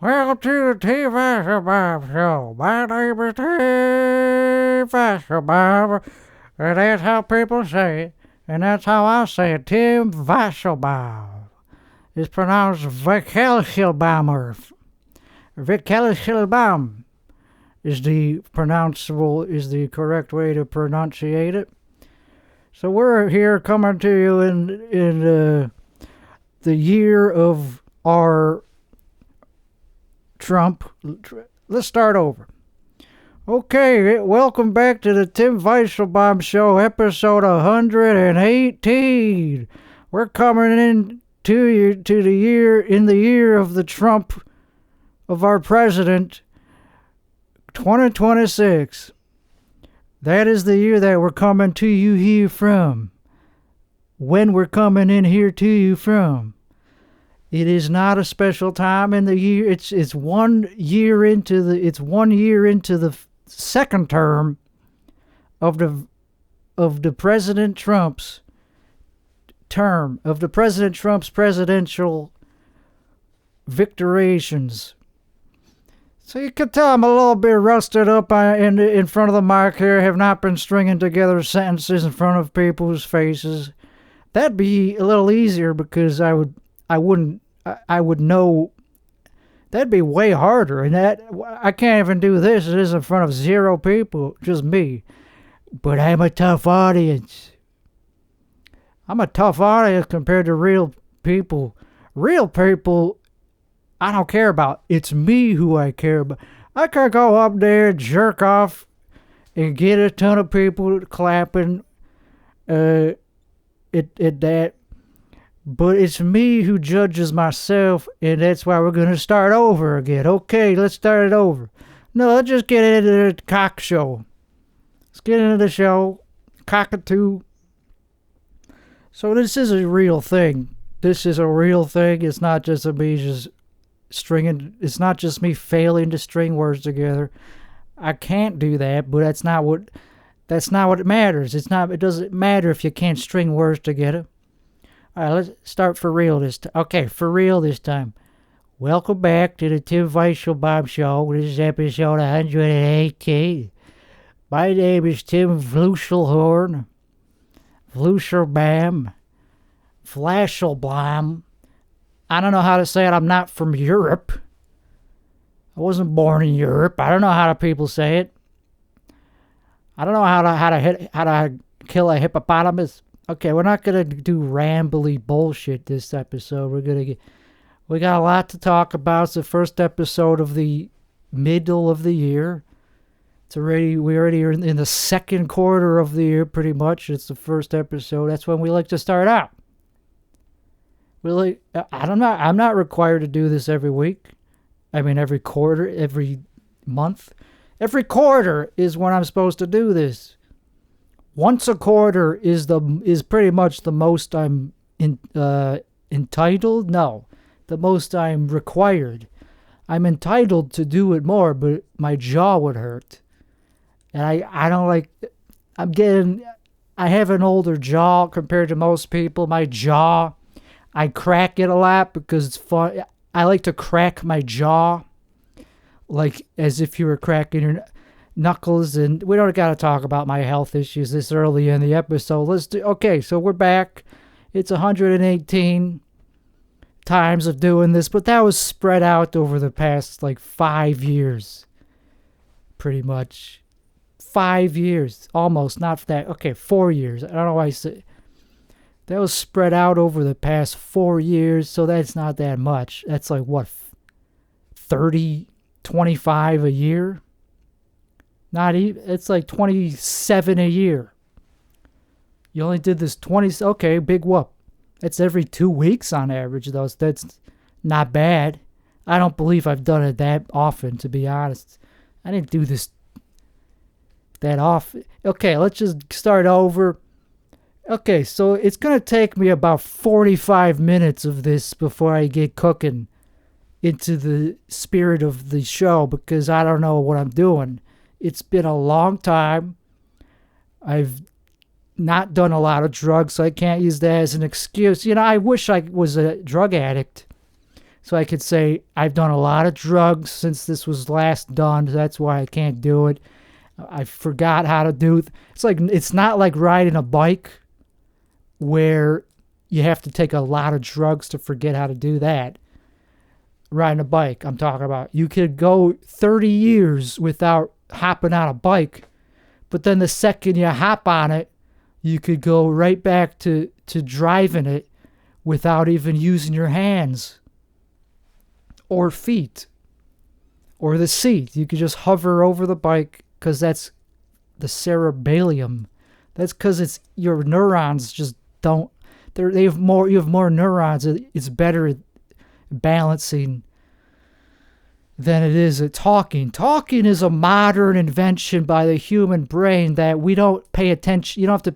Welcome to the T. Vasselbaum Show. My name is T. Vasselbaum, and that's how people say it, and that's how I say it. Tim Vasselbaum. It's pronounced Vickelschelbaumer. Vickelschelbaum is the correct way to pronunciate it. So we're here coming to you in the year of our Trump. Let's start over. Okay, welcome back to the Tim Vasselbaum Show, episode 118. We're coming in to the year of the Trump of our president, 2026. That is the year that we're coming to you here from. When we're coming in here to you from. It is not a special time in the year. It's 1 year into the second term of the President Trump's term, of the President Trump's presidential victoriations. So you can tell I'm a little bit rusted up in front of the mic here. I have not been stringing together sentences in front of people's faces. That'd be a little easier because I would know. That'd be way harder, and I can't even do this. It is in front of 0 people, just me. But I'm a tough audience. I'm a tough audience compared to real people. Real people, I don't care about. It's me who I care about. I could go up there, jerk off, and get a ton of people clapping at that. But it's me who judges myself, and that's why we're going to start over again. Okay, let's start it over. No, let's just get into the cock show. Let's get into the show. Cockatoo. So this is a real thing. This is a real thing. It's not just me just stringing. It's not just me failing to string words together. I can't do that, but that's not what matters. It doesn't matter if you can't string words together. All right, let's start for real this time. Okay, for real this time. Welcome back to the Tim Vasselbaum Show. This is episode 118. My name is Tim Vlushelhorn. Vlushelbam. Flashelblom. I don't know how to say it. I'm not from Europe. I wasn't born in Europe. I don't know how people say it. I don't know how to kill a hippopotamus. Okay, we're not gonna do rambly bullshit this episode. We got a lot to talk about. It's the first episode of the middle of the year. We already are in the second quarter of the year, pretty much. It's the first episode. That's when we like to start out. I'm not required to do this every week. I mean, every quarter, every month. Every quarter is when I'm supposed to do this. Once a quarter is pretty much the most I'm entitled. No, the most I'm required. I'm entitled to do it more, but my jaw would hurt, and I don't like. I have an older jaw compared to most people. My jaw, I crack it a lot because it's fun. I like to crack my jaw, like as if you were cracking your knuckles, and we don't got to talk about my health issues this early in the episode. Okay, so we're back. It's 118 times of doing this, but that was spread out over the past 5 years. Pretty much. 5 years. Almost, not that. Okay, 4 years. I don't know why I said. That was spread out over the past 4 years, so that's not that much. That's 30, 25 a year? Not even, it's 27 a year. You only did this 20, okay, big whoop. That's every 2 weeks on average, though. So that's not bad. I don't believe I've done it that often, to be honest. I didn't do this that often. Okay, let's just start over. Okay, so it's going to take me about 45 minutes of this before I get cooking into the spirit of the show, because I don't know what I'm doing. It's been a long time. I've not done a lot of drugs, so I can't use that as an excuse. I wish I was a drug addict So I could say, I've done a lot of drugs since this was last done. So that's why I can't do it. I forgot how to do it. It's not like riding a bike where you have to take a lot of drugs to forget how to do that. Riding a bike, I'm talking about. You could go 30 years without hopping on a bike, but then the second you hop on it, you could go right back to driving it without even using your hands or feet or the seat. You could just hover over the bike because that's the cerebellum. That's because it's your neurons just don't. They have more. You have more neurons. It's better at balancing than it is at talking. Talking is a modern invention by the human brain that we don't pay attention. You don't have to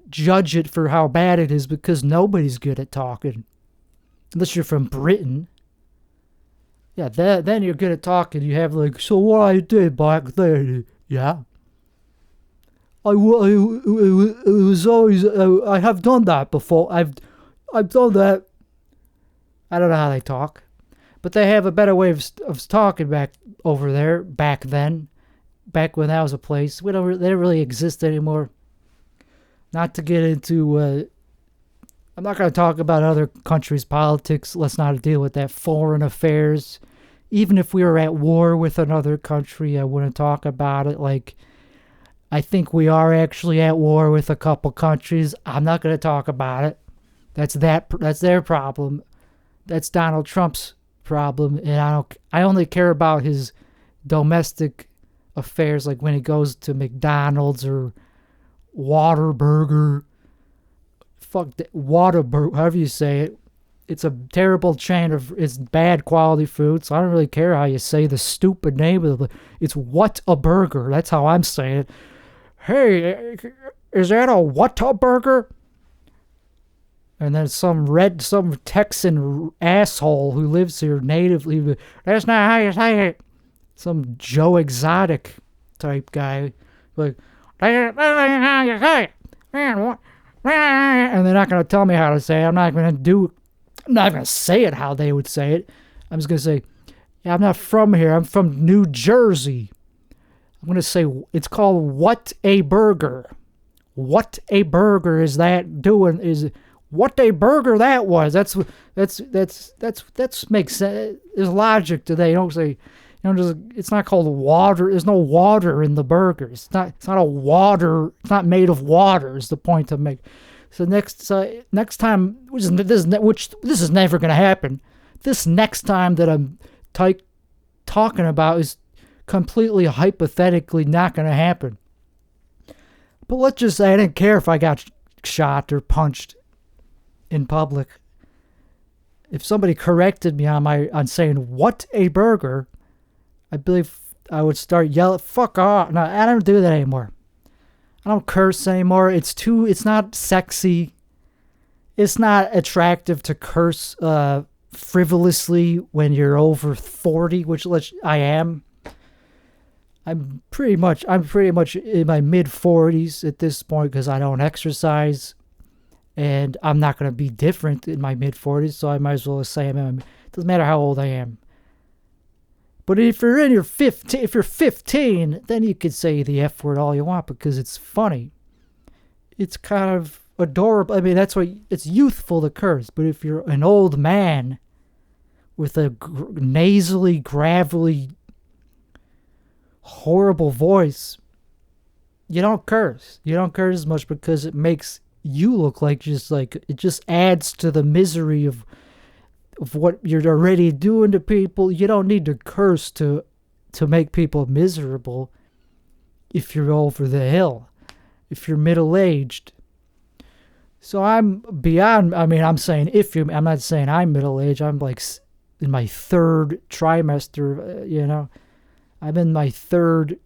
judge it for how bad it is because nobody's good at talking. Unless you're from Britain. Yeah, then you're good at talking. You have like, so what I did back then, yeah. It was always, I have done that before. I've done that. I don't know how they talk. But they have a better way of talking back over there, back then. Back when that was a place. They don't really exist anymore. Not to get into, I'm not going to talk about other countries' politics. Let's not deal with that. Foreign affairs. Even if we were at war with another country, I wouldn't talk about it. Like, I think we are actually at war with a couple countries. I'm not going to talk about it. That's their problem. That's Donald Trump's problem, and I only care about his domestic affairs, like when he goes to McDonald's or Whataburger. Fuck that, Whataburger, however you say it. It's a terrible chain it's bad quality food, so I don't really care how you say the stupid name of it. It's Whataburger. That's how I'm saying it. Hey, is that a Whataburger? And then some Texan asshole who lives here natively. That's not how you say it. Some Joe Exotic type guy. Like, that's how you say it. And they're not going to tell me how to say it. I'm not going to say it how they would say it. I'm just going to say, yeah, I'm not from here. I'm from New Jersey. I'm going to say, it's called Whataburger. Whataburger is that doing, is what a burger that was. That's makes sense. There's logic to that. You don't say, it's not called water. There's no water in the burger. It's not a water. It's not made of water. Is the point to make. So next time, this is never going to happen. This next time that I'm talking about is completely hypothetically not going to happen. But let's just say I didn't care if I got shot or punched in public. If somebody corrected me on saying what a burger, I believe I would start yelling, fuck off. No, I don't do that anymore. I don't curse anymore. It's not sexy. It's not attractive to curse frivolously when you're over 40, which I am. I'm pretty much in my mid 40s at this point because I don't exercise. And I'm not going to be different in my mid 40s, so I might as well say it doesn't matter how old I am. But if you're 15, then you could say the F word all you want because it's funny. It's kind of adorable. I mean, that's why it's youthful to curse. But if you're an old man with a nasally, gravelly, horrible voice, you don't curse. You don't curse as much because it makes you look like it just adds to the misery of what you're already doing to people. You don't need to curse to make people miserable if you're over the hill, if you're middle-aged. So I'm beyond, I'm saying I'm not saying I'm middle-aged. I'm like in my third trimester, I'm in my third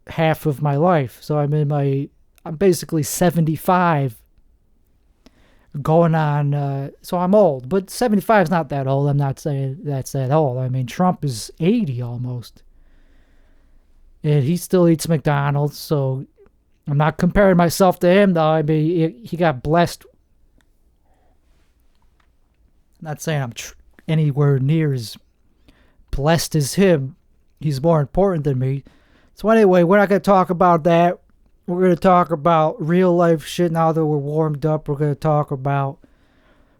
half of my life. So I'm basically 75 going on, so I'm old, but 75 is not that old. I'm not saying that's that old. I mean, Trump is 80 almost, and he still eats McDonald's, so I'm not comparing myself to him, though. I mean, he got blessed. I'm not saying I'm anywhere near as blessed as him. He's more important than me. So anyway, we're not going to talk about that. We're going to talk about real life shit now that we're warmed up. We're going to talk about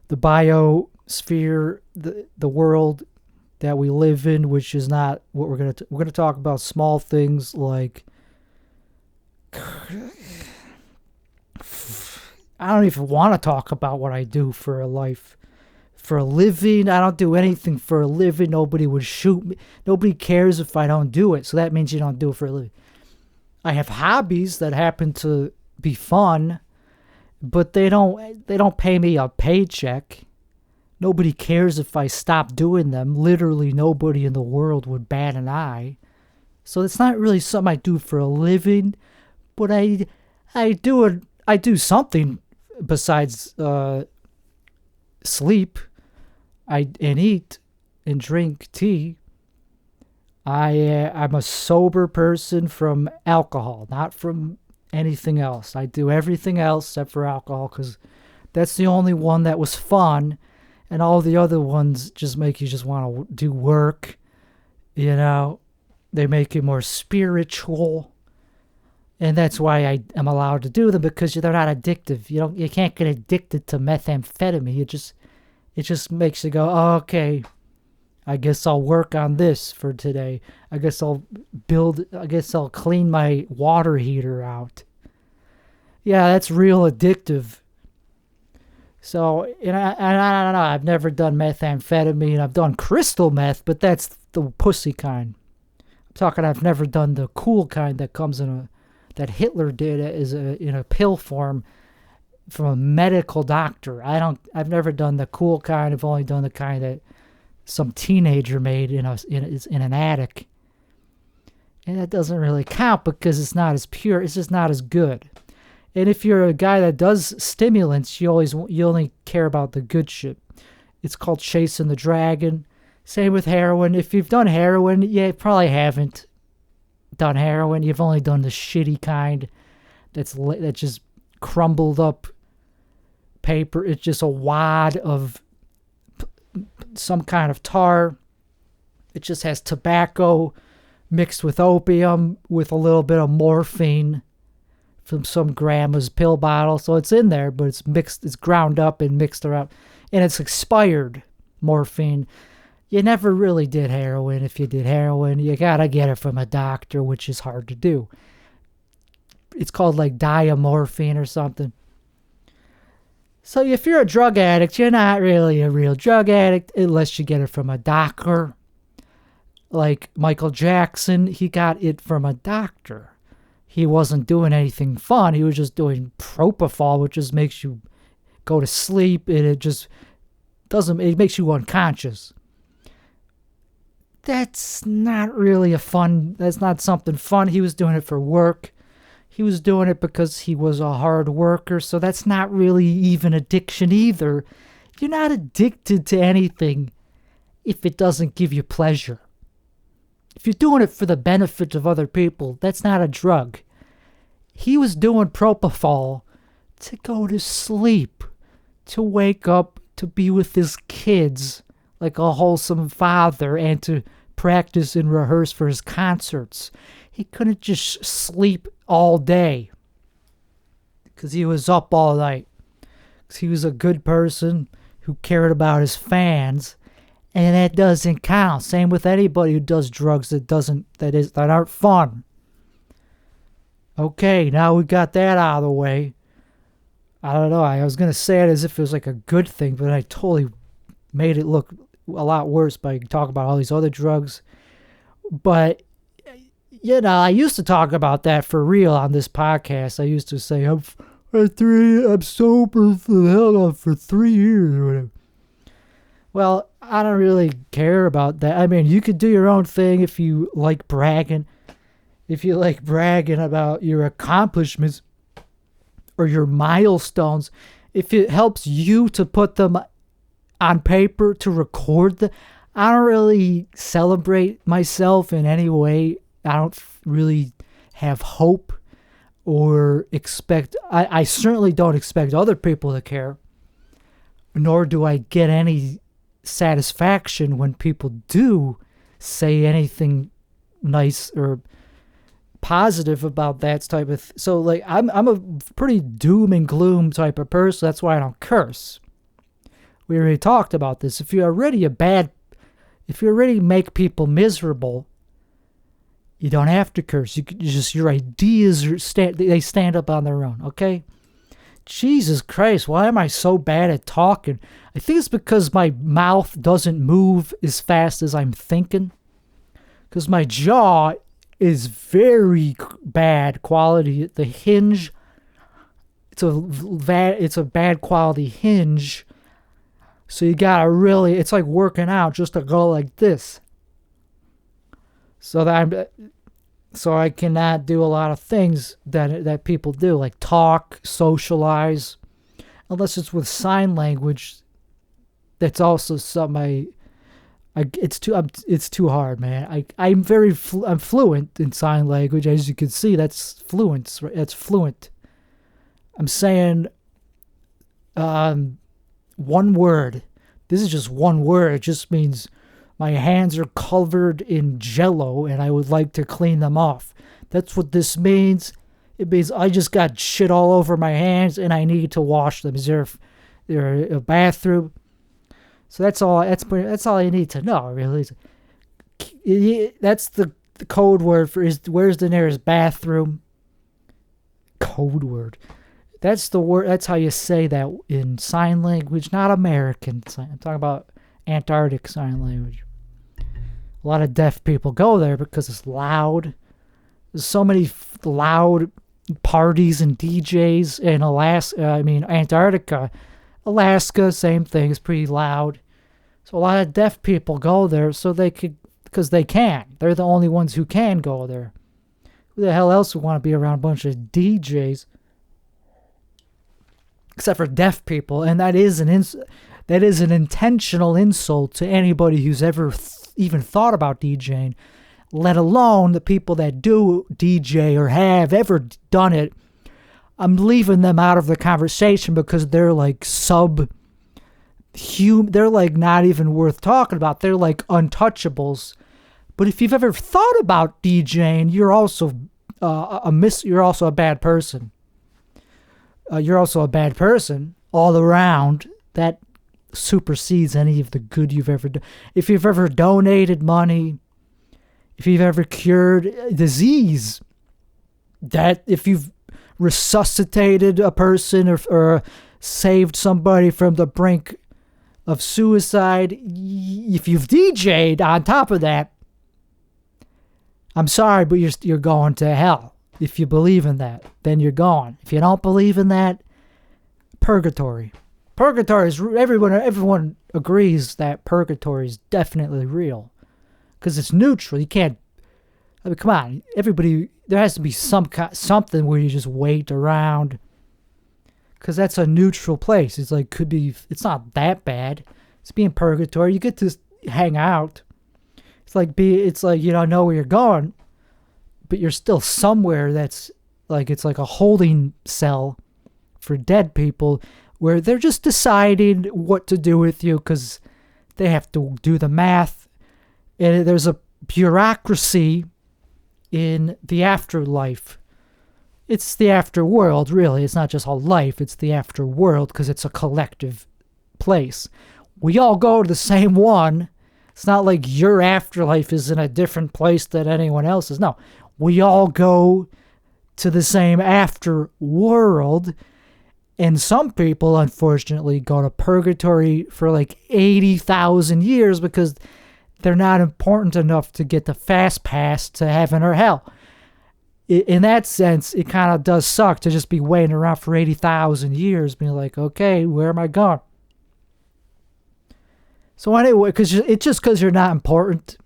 the biosphere, the world that we live in, which is not what we're going to... We're going to talk about small things like... I don't even want to talk about what I do for a life. For a living, I don't do anything for a living. Nobody would shoot me. Nobody cares if I don't do it. So that means you don't do it for a living. I have hobbies that happen to be fun, but they don't pay me a paycheck. Nobody cares if I stop doing them. Literally nobody in the world would bat an eye. So it's not really something I do for a living, but I do something besides sleep. And eat and drink tea. I'm a sober person from alcohol, not from anything else. I do everything else except for alcohol because that's the only one that was fun, and all the other ones just make you just want to do work. You know, they make you more spiritual, and that's why I am allowed to do them, because they're not addictive. You can't get addicted to methamphetamine. It just makes you go, oh, okay, I guess I'll work on this for today. I guess I'll clean my water heater out. Yeah, that's real addictive. So, and I don't know, I've never done methamphetamine. I've done crystal meth, but that's the pussy kind. I'm talking, I've never done the cool kind that comes that Hitler did in a pill form from a medical doctor. I've never done the cool kind. I've only done the kind that some teenager made in an attic. And that doesn't really count because it's not as pure. It's just not as good. And if you're a guy that does stimulants, you only care about the good shit. It's called chasing the dragon. Same with heroin. If you've done heroin, you probably haven't done heroin. You've only done the shitty kind that's just crumbled up paper. It's just a wad of some kind of tar. It just has tobacco mixed with opium with a little bit of morphine from some grandma's pill bottle. So it's in there, but it's ground up and mixed around, and it's expired morphine. You never really did heroin. If you did heroin, you gotta get it from a doctor, which is hard to do. It's called like diamorphine or something. So if you're a drug addict, you're not really a real drug addict unless you get it from a doctor. Like Michael Jackson, he got it from a doctor. He wasn't doing anything fun. He was just doing Propofol, which just makes you go to sleep, and it makes you unconscious. That's not something fun. He was doing it for work. He was doing it because he was a hard worker, so that's not really even addiction either. You're not addicted to anything if it doesn't give you pleasure. If you're doing it for the benefit of other people, that's not a drug. He was doing Propofol to go to sleep, to wake up, to be with his kids like a wholesome father, and to practice and rehearse for his concerts. He couldn't just sleep all day because he was up all night. Because he was a good person who cared about his fans, and that doesn't count. Same with anybody who does drugs that aren't fun. Okay, now we got that out of the way. I don't know. I was gonna say it as if it was like a good thing, but I totally made it look a lot worse by talking about all these other drugs. But I used to talk about that for real on this podcast. I used to say I'm sober for 3 years or whatever. Well, I don't really care about that. I mean, you could do your own thing if you like bragging. If you like bragging about your accomplishments or your milestones, if it helps you to put them on paper, to record them. I don't really celebrate myself in any way. I don't really have hope or expect. I certainly don't expect other people to care, nor do I get any satisfaction when people do say anything nice or positive about that type of so like I'm a pretty doom and gloom type of person. That's why I don't curse. We already talked about this. If you're already make people miserable, you don't have to curse. Your ideas they stand up on their own, okay? Jesus Christ, why am I so bad at talking? I think it's because my mouth doesn't move as fast as I'm thinking. Because my jaw is very bad quality. The hinge, it's a bad quality hinge. So you gotta really, it's like working out just to go like this. So I cannot do a lot of things that people do, like talk, socialize, unless it's with sign language. That's also something it's too hard, man. I'm fluent in sign language, as you can see. That's fluent. That's fluent. I'm saying one word. This is just one word. It just means my hands are covered in jello and I would like to clean them off. That's what this means. It means I just got shit all over my hands and I need to wash them. Is there a bathroom? So that's all you need to know, really. That's the code word for where's the nearest bathroom? Code word. That's the word. That's how you say that in sign language, not American sign. I'm talking about Antarctic sign language. A lot of deaf people go there because it's loud. There's so many loud parties and DJs in Antarctica. Alaska, same thing. It's pretty loud. So a lot of deaf people go there because they can. They're the only ones who can go there. Who the hell else would want to be around a bunch of DJs? Except for deaf people, and that is an intentional insult to anybody who's ever even thought about DJing, let alone the people that do DJ or have ever done it. I'm leaving them out of the conversation because they're like they're like not even worth talking about. They're like untouchables. But if you've ever thought about DJing, you're also you're also a bad person. You're also a bad person all around. That supersedes any of the good you've ever done. If you've ever donated money, if you've ever cured a disease, that if you've resuscitated a person or saved somebody from the brink of suicide, if you've DJ'd on top of that, I'm sorry, but you're going to hell. If you believe in that, then you're gone. If you don't believe in that, purgatory. Purgatory is everyone agrees that purgatory is definitely real because it's neutral. You can't. I mean, come on, everybody. There has to be something where you just wait around because that's a neutral place. It's like It's not that bad. It's being purgatory. You get to hang out. It's like you don't know where you're going, but you're still somewhere that's like it's like a holding cell for dead people where they're just deciding what to do with you because they have to do the math. And there's a bureaucracy in the afterlife. It's the afterworld, really. It's not just a life. It's the afterworld because it's a collective place. We all go to the same one. It's not like your afterlife is in a different place than anyone else's. No, we all go to the same afterworld. And some people, unfortunately, go to purgatory for like 80,000 years because they're not important enough to get the fast pass to heaven or hell. In that sense, it kind of does suck to just be waiting around for 80,000 years, being like, okay, where am I going? So anyway, because you're not important,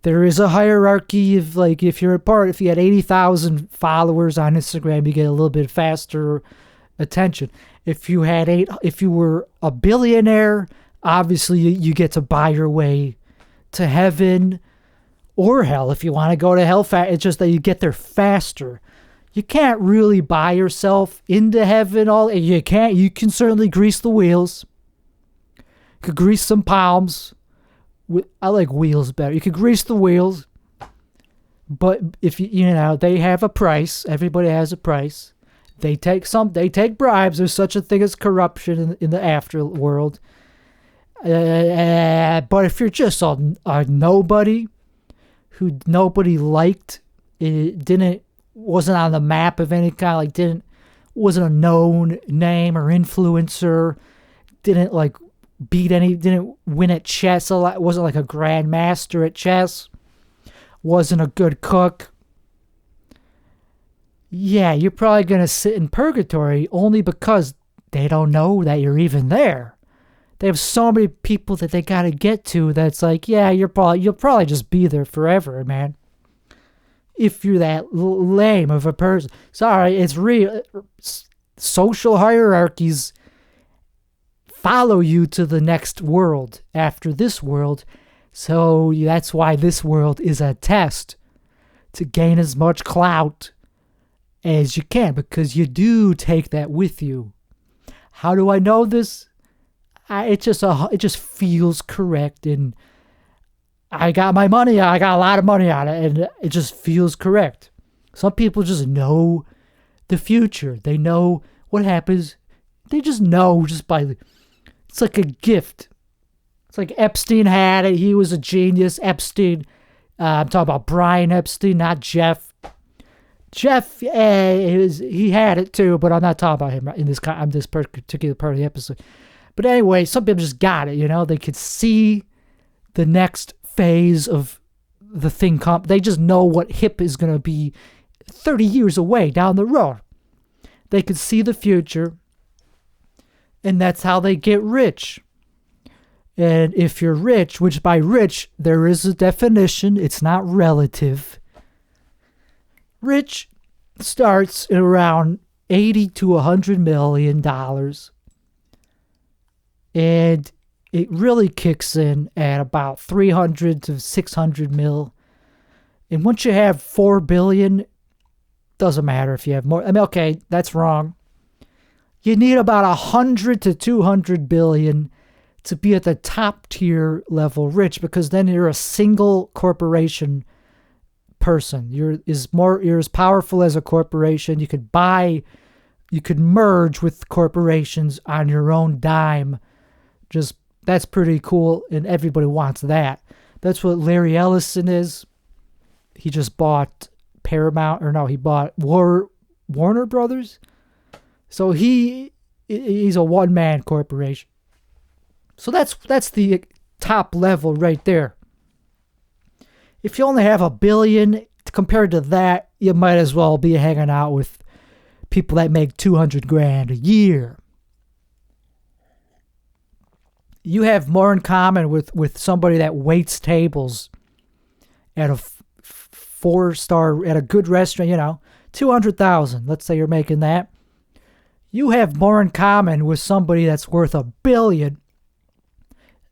there is a hierarchy of like if you had 80,000 followers on Instagram, you get a little bit faster attention. If you were a billionaire, obviously you get to buy your way to heaven or hell. If you want to go to hell, it's just that you get there faster. You can't really buy yourself into heaven. You can certainly grease the wheels. Could grease some palms. I like wheels better. You could grease the wheels. But if they have a price. Everybody has a price. They take bribes. There's such a thing as corruption in the afterworld. But if you're just a nobody who nobody liked, it wasn't on the map of any kind, wasn't a known name or influencer, didn't win at chess a lot, wasn't like a grandmaster at chess, wasn't a good cook. Yeah, you're probably going to sit in purgatory only because they don't know that you're even there. They have so many people that they got to get to that's like, yeah, you'll probably just be there forever, man. If you're that lame of a person. Sorry, it's real. Social hierarchies follow you to the next world after this world. So that's why this world is a test to gain as much clout as you can, because you do take that with you. How do I know this? It just feels correct, and I got my money. I got a lot of money on it, and it just feels correct. Some people just know the future. They know what happens. They just know just by. It's like a gift. It's like Epstein had it. He was a genius. Epstein. I'm talking about Brian Epstein, not Jeff. Jeff, he had it too, but I'm not talking about him in this particular part of the episode. But anyway, some people just got it, They could see the next phase of the thing come. They just know what hip is going to be 30 years away down the road. They could see the future, and that's how they get rich. And if you're rich, which by rich, there is a definition. It's not relative. Rich starts at around $80 to $100 million. And it really kicks in at about 300 to 600 mil. And once you have 4 billion, doesn't matter if you have more. I mean, okay, that's wrong. You need about 100 to 200 billion to be at the top tier level rich, because then you're a single corporation person. You're as powerful as a corporation. You could merge with corporations on your own dime. That's pretty cool, and everybody wants that. That's what Larry Ellison is. He just bought he bought Warner Brothers. So he's a one-man corporation. So that's the top level right there. If you only have $1 billion compared to that, you might as well be hanging out with people that make $200,000 a year. You have more in common with somebody that waits tables at a 4-star, at a good restaurant, $200,000. Let's say you're making that. You have more in common with somebody that's worth $1 billion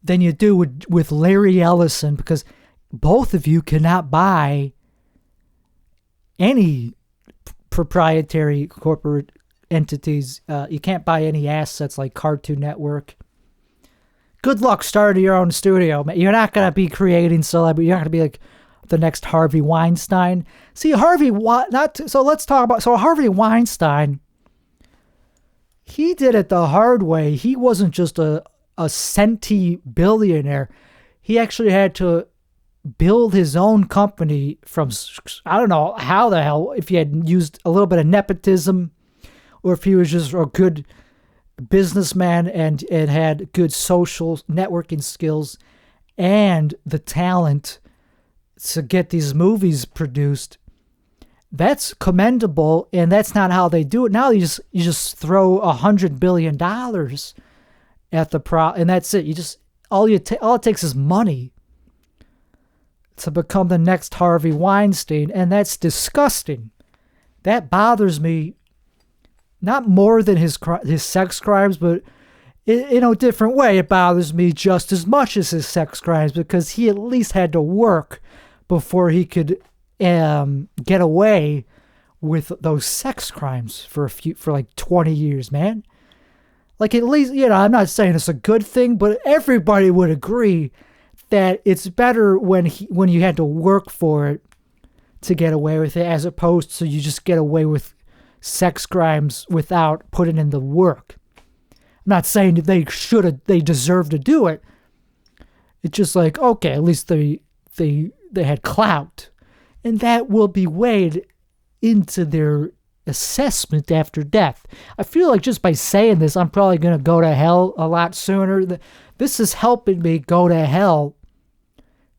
than you do with Larry Ellison, because both of you cannot buy any proprietary corporate entities. You can't buy any assets like Cartoon Network. Good luck starting your own studio. You're not going to be creating celebrity. You're not going to be like the next Harvey Weinstein. See, Harvey Weinstein, he did it the hard way. He wasn't just a centy billionaire. He actually had to build his own company from, I don't know how the hell, if he had used a little bit of nepotism, or if he was just a good businessman and had good social networking skills and the talent to get these movies produced. That's commendable, and that's not how they do it. Now you just throw $100 billion at the and that's it. All it takes is money to become the next Harvey Weinstein, and that's disgusting. That bothers me. Not more than his sex crimes, but in a different way, it bothers me just as much as his sex crimes, because he at least had to work before he could get away with those sex crimes for like 20 years, man. Like, at least, I'm not saying it's a good thing, but everybody would agree that it's better when you had to work for it to get away with it, as opposed to you just get away with sex crimes without putting in the work. I'm not saying that they deserve to do it. It's just like, okay, at least they had clout, and that will be weighed into their assessment after death. I feel like just by saying this, I'm probably going to go to hell a lot sooner. This is helping me go to hell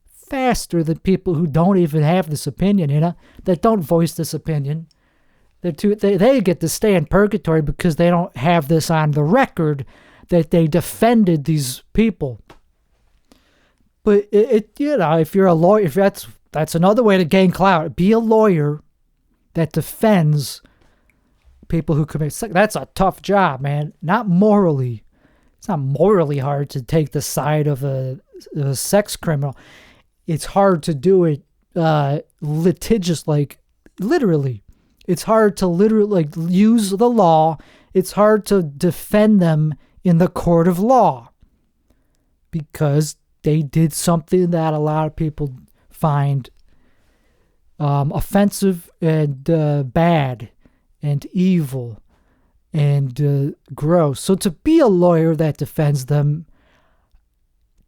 faster than people who don't even have this opinion, that don't voice this opinion. They get to stay in purgatory because they don't have this on the record that they defended these people. But if you're a lawyer, if that's another way to gain clout. Be a lawyer that defends people who commit sex. That's a tough job, man. Not morally. It's not morally hard to take the side of a sex criminal. It's hard to do it litigious, like literally. It's hard to literally use the law. It's hard to defend them in the court of law because they did something that a lot of people find offensive and bad and evil and gross. So to be a lawyer that defends them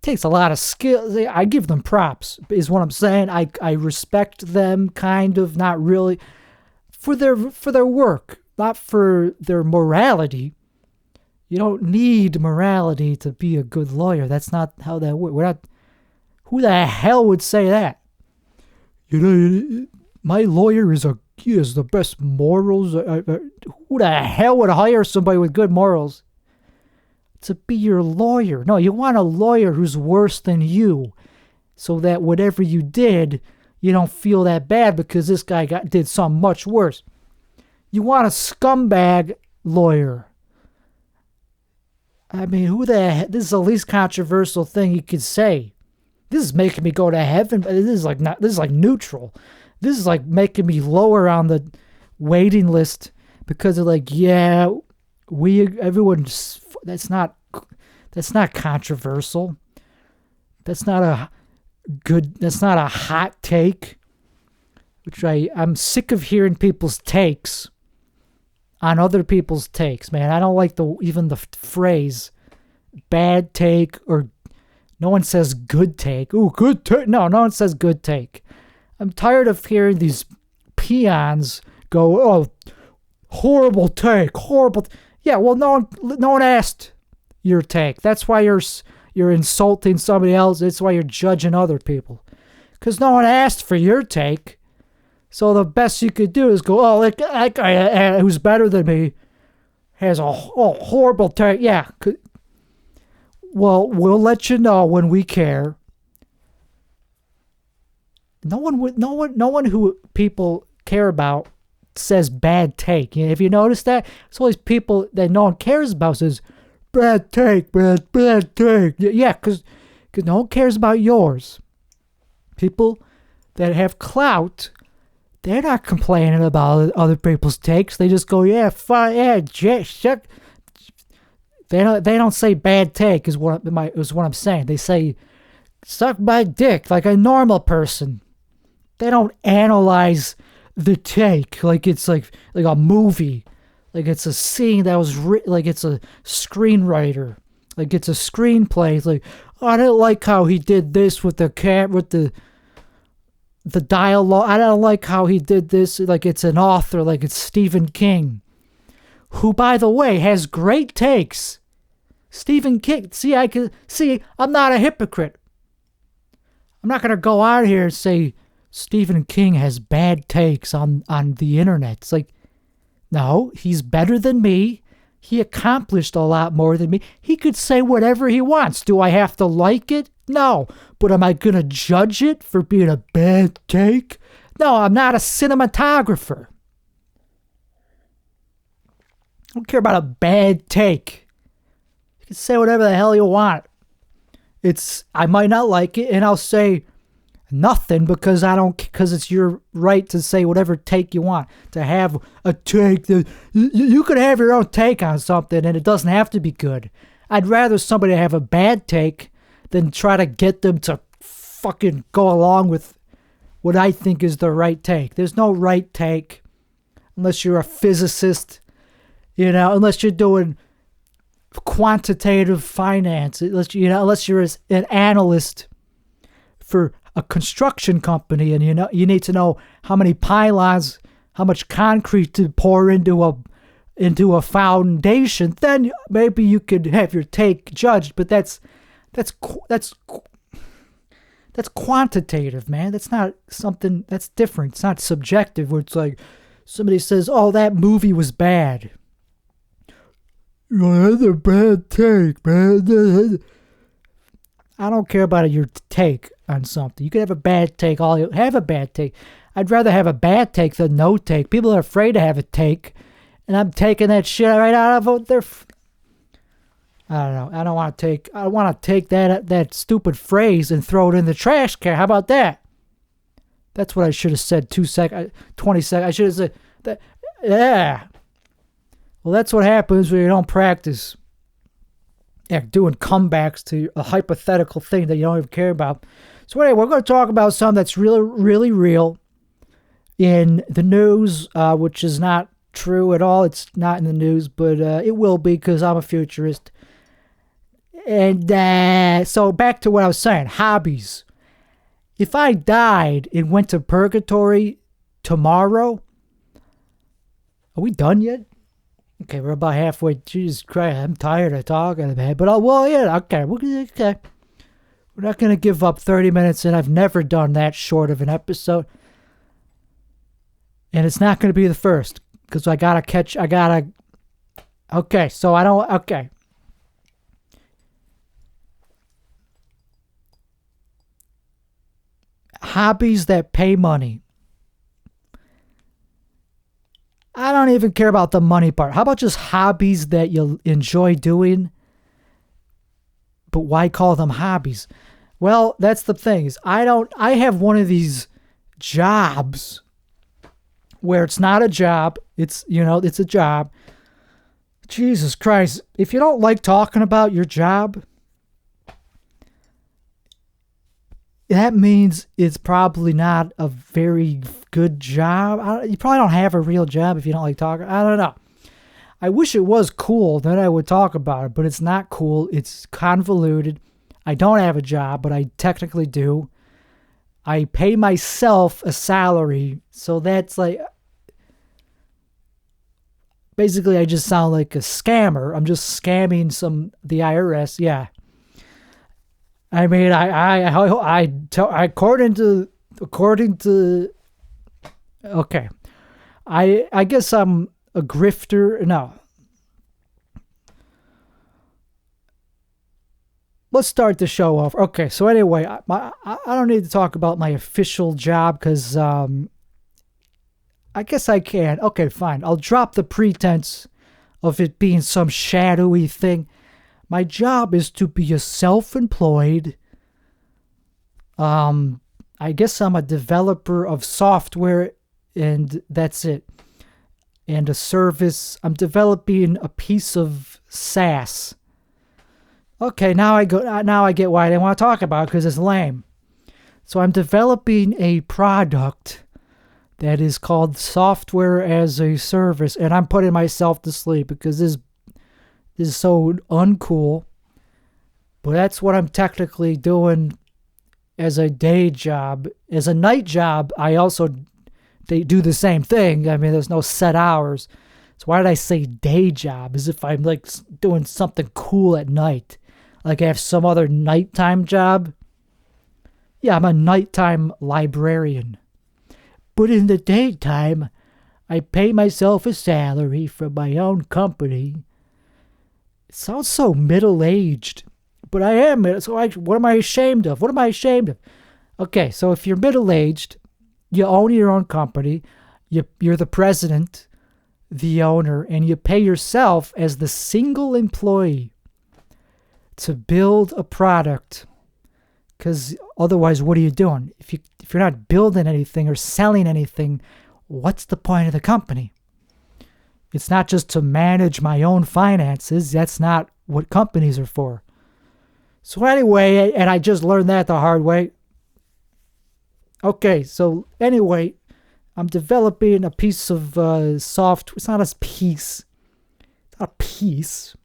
takes a lot of skill. I give them props, is what I'm saying. I respect them, kind of, not really, for their work, not for their morality. You don't need morality to be a good lawyer. That's not how that works. Who the hell would say that? My lawyer he has the best morals. Who the hell would hire somebody with good morals to be your lawyer? No, you want a lawyer who's worse than you, so that whatever you did, you don't feel that bad because this guy did something much worse. You want a scumbag lawyer. I mean, who the heck? This is the least controversial thing you could say. This is making me go to heaven. This is like neutral. This is like making me lower on the waiting list because they're like, yeah, everyone's. That's not controversial. That's not a hot take. Which I'm sick of hearing people's takes on other people's takes, man. I don't like even the phrase bad take, or no one says good take. Ooh, good take. No one says good take. I'm tired of hearing these peons go, oh, horrible take, horrible. Yeah, well, no one asked your take. That's why you're insulting somebody else. That's why you're judging other people. Because no one asked for your take. So the best you could do is go, oh, that guy who's better than me has a horrible take. Yeah. Well, we'll let you know when we care. No one who people care about says bad take. Have you noticed that? It's always people that no one cares about says bad take, bad take. Yeah, because no one cares about yours. People that have clout, they're not complaining about other people's takes. They just go, yeah, fine, yeah, check. They don't say bad take is what I'm saying. They say suck my dick like a normal person. They don't analyze the take like it's like a movie, like it's a scene that was like it's a screenwriter, like it's a screenplay. It's like, oh, I didn't like how he did this with the dialogue. I don't like how he did this. Like it's an author, like it's Stephen King, who, by the way, has great takes. Stephen King. I'm not a hypocrite. I'm not gonna go out here and say Stephen King has bad takes on the internet. It's like, no, he's better than me. He accomplished a lot more than me. He could say whatever he wants. Do I have to like it? No. But am I going to judge it for being a bad take? No, I'm not a cinematographer. I don't care about a bad take. You can say whatever the hell you want. I might not like it, and I'll say, Nothing, because it's your right to say whatever take you want, to have a take. You could have your own take on something, and it doesn't have to be good. I'd rather somebody have a bad take than try to get them to fucking go along with what I think is the right take. There's no right take unless you're a physicist, unless you're doing quantitative finance, unless you're an analyst for a construction company, and you need to know how many pylons, how much concrete to pour into a foundation. Then maybe you could have your take judged, but that's quantitative, man. That's not something that's different. It's not subjective, where it's like somebody says, "Oh, that movie was bad." That's a bad take, man. I don't care about your take on something. You can have a bad take. Have a bad take. I'd rather have a bad take than no take. People are afraid to have a take, and I'm taking that shit right out of their. I don't know. I want to take that stupid phrase and throw it in the trash can. How about that? That's what I should have said 20 seconds. I should have said that. Yeah. Well, that's what happens when you don't practice doing comebacks to a hypothetical thing that you don't even care about. So anyway, we're going to talk about something that's really, really real in the news, which is not true at all. It's not in the news, but it will be, because I'm a futurist. And so back to what I was saying, hobbies. If I died and went to purgatory tomorrow, are we done yet? Okay, we're about halfway. Jesus Christ, I'm tired of talking about it. But, okay. Okay. We're not going to give up 30 minutes, and I've never done that short of an episode. And it's not going to be the first, because okay, so okay. Hobbies that pay money. I don't even care about the money part. How about just hobbies that you enjoy doing? But why call them hobbies? Well, that's the thing. I have one of these jobs where it's not a job. It's a job. Jesus Christ. If you don't like talking about your job, that means it's probably not a very good job. You probably don't have a real job if you don't like talking. I don't know. I wish it was cool, then I would talk about it, but it's not cool. It's convoluted. I don't have a job, but I technically do. I pay myself a salary, so that's like... Basically, I just sound like a scammer. I'm just scamming the IRS, yeah. I mean, according to, okay, I guess I'm a grifter. No, let's start the show off. Okay, so anyway, I don't need to talk about my official job, because I guess I can. Okay, fine. I'll drop the pretense of it being some shadowy thing. My job is to be a self-employed, I guess I'm a developer of software, and that's it. And a service. I'm developing a piece of SaaS. Okay, now I get why I didn't want to talk about it, because it's lame. So I'm developing a product that is called software as a service, and I'm putting myself to sleep because this is so uncool. But that's what I'm technically doing as a day job. As a night job, they do the same thing. I mean, there's no set hours. So why did I say day job? As if I'm like doing something cool at night. Like I have some other nighttime job. Yeah, I'm a nighttime librarian. But in the daytime, I pay myself a salary from my own company. It sounds so middle-aged, but I am. So what am I ashamed of? What am I ashamed of? Okay, so if you're middle-aged, you own your own company, you're the president, the owner, and you pay yourself as the single employee to build a product Because otherwise, what are you doing? If you're not building anything or selling anything, what's the point of the company? It's not just to manage my own finances. That's not what companies are for. So anyway, and I just learned that the hard way. Okay, so anyway, I'm developing a piece of software. It's not a piece. It's not a piece.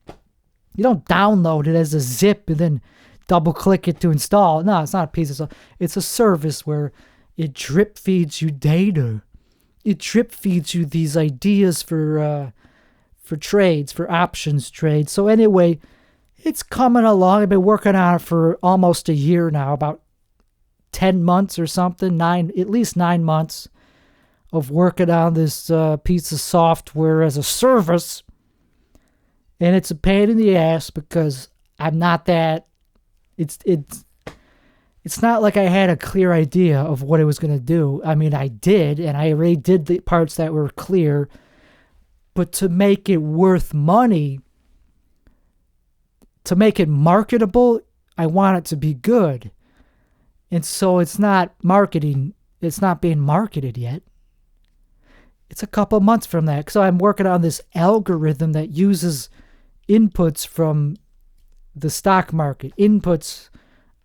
You don't download it as a zip and then double click it to install. No, it's not a piece. It's a service where it drip feeds you data. It drip feeds you these ideas for trades, for options trades. So anyway, it's coming along. I've been working on it for almost a year now, about 10 months or something, at least 9 months of working on this piece of software as a service. And it's a pain in the ass because I'm not that. It's not like I had a clear idea of what it was going to do. I mean, I did, and I already did the parts that were clear. But to make it worth money, to make it marketable, I want it to be good. And so it's not marketing. It's not being marketed yet. It's a couple months from that. So I'm working on this algorithm that uses inputs from the stock market, inputs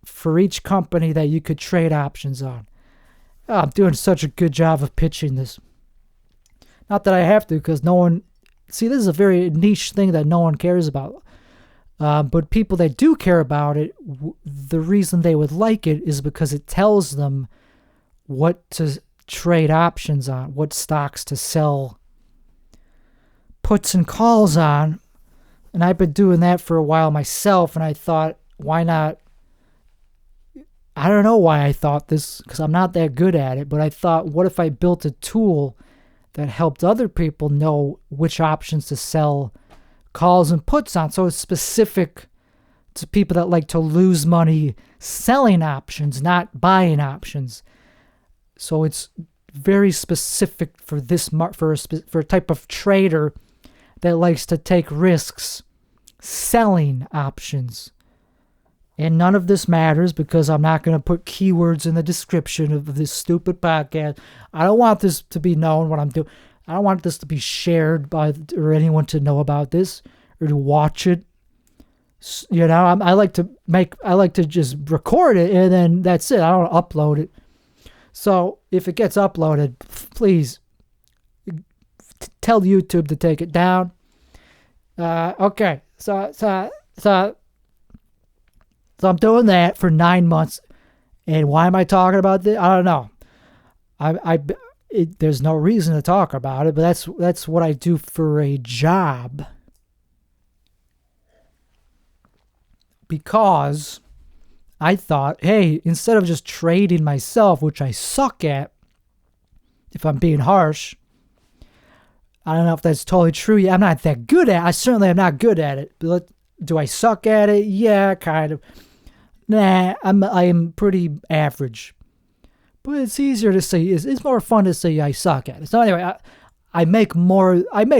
for each company that you could trade options on. Oh, I'm doing such a good job of pitching this. Not that I have to, because no one... See, this is a very niche thing that no one cares about. But people that do care about it, the reason they would like it is because it tells them what to trade options on, what stocks to sell puts and calls on. And I've been doing that for a while myself, and I thought, why not? I don't know why I thought this, because I'm not that good at it, but I thought, what if I built a tool that helped other people know which options to sell calls and puts on? So it's specific to people that like to lose money selling options, not buying options. So it's very specific for this for a type of trader that likes to take risks selling options. And none of this matters because I'm not going to put keywords in the description of this stupid podcast. I don't want this to be known what I'm doing. I don't want this to be shared or anyone to know about this or to watch it. You know, I like to just record it and then that's it. I don't upload it. So if it gets uploaded, please tell YouTube to take it down. Okay, so I'm doing that for 9 months, and why am I talking about this? I don't know. There's no reason to talk about it, but that's what I do for a job. Because I thought, hey, instead of just trading myself, which I suck at, if I'm being harsh, I don't know if that's totally true. Yeah, I'm not that good at it. I certainly am not good at it. But do I suck at it? Yeah, kind of. Nah, I am pretty average. But it's easier to say, it's more fun to say I suck at it. So anyway, I make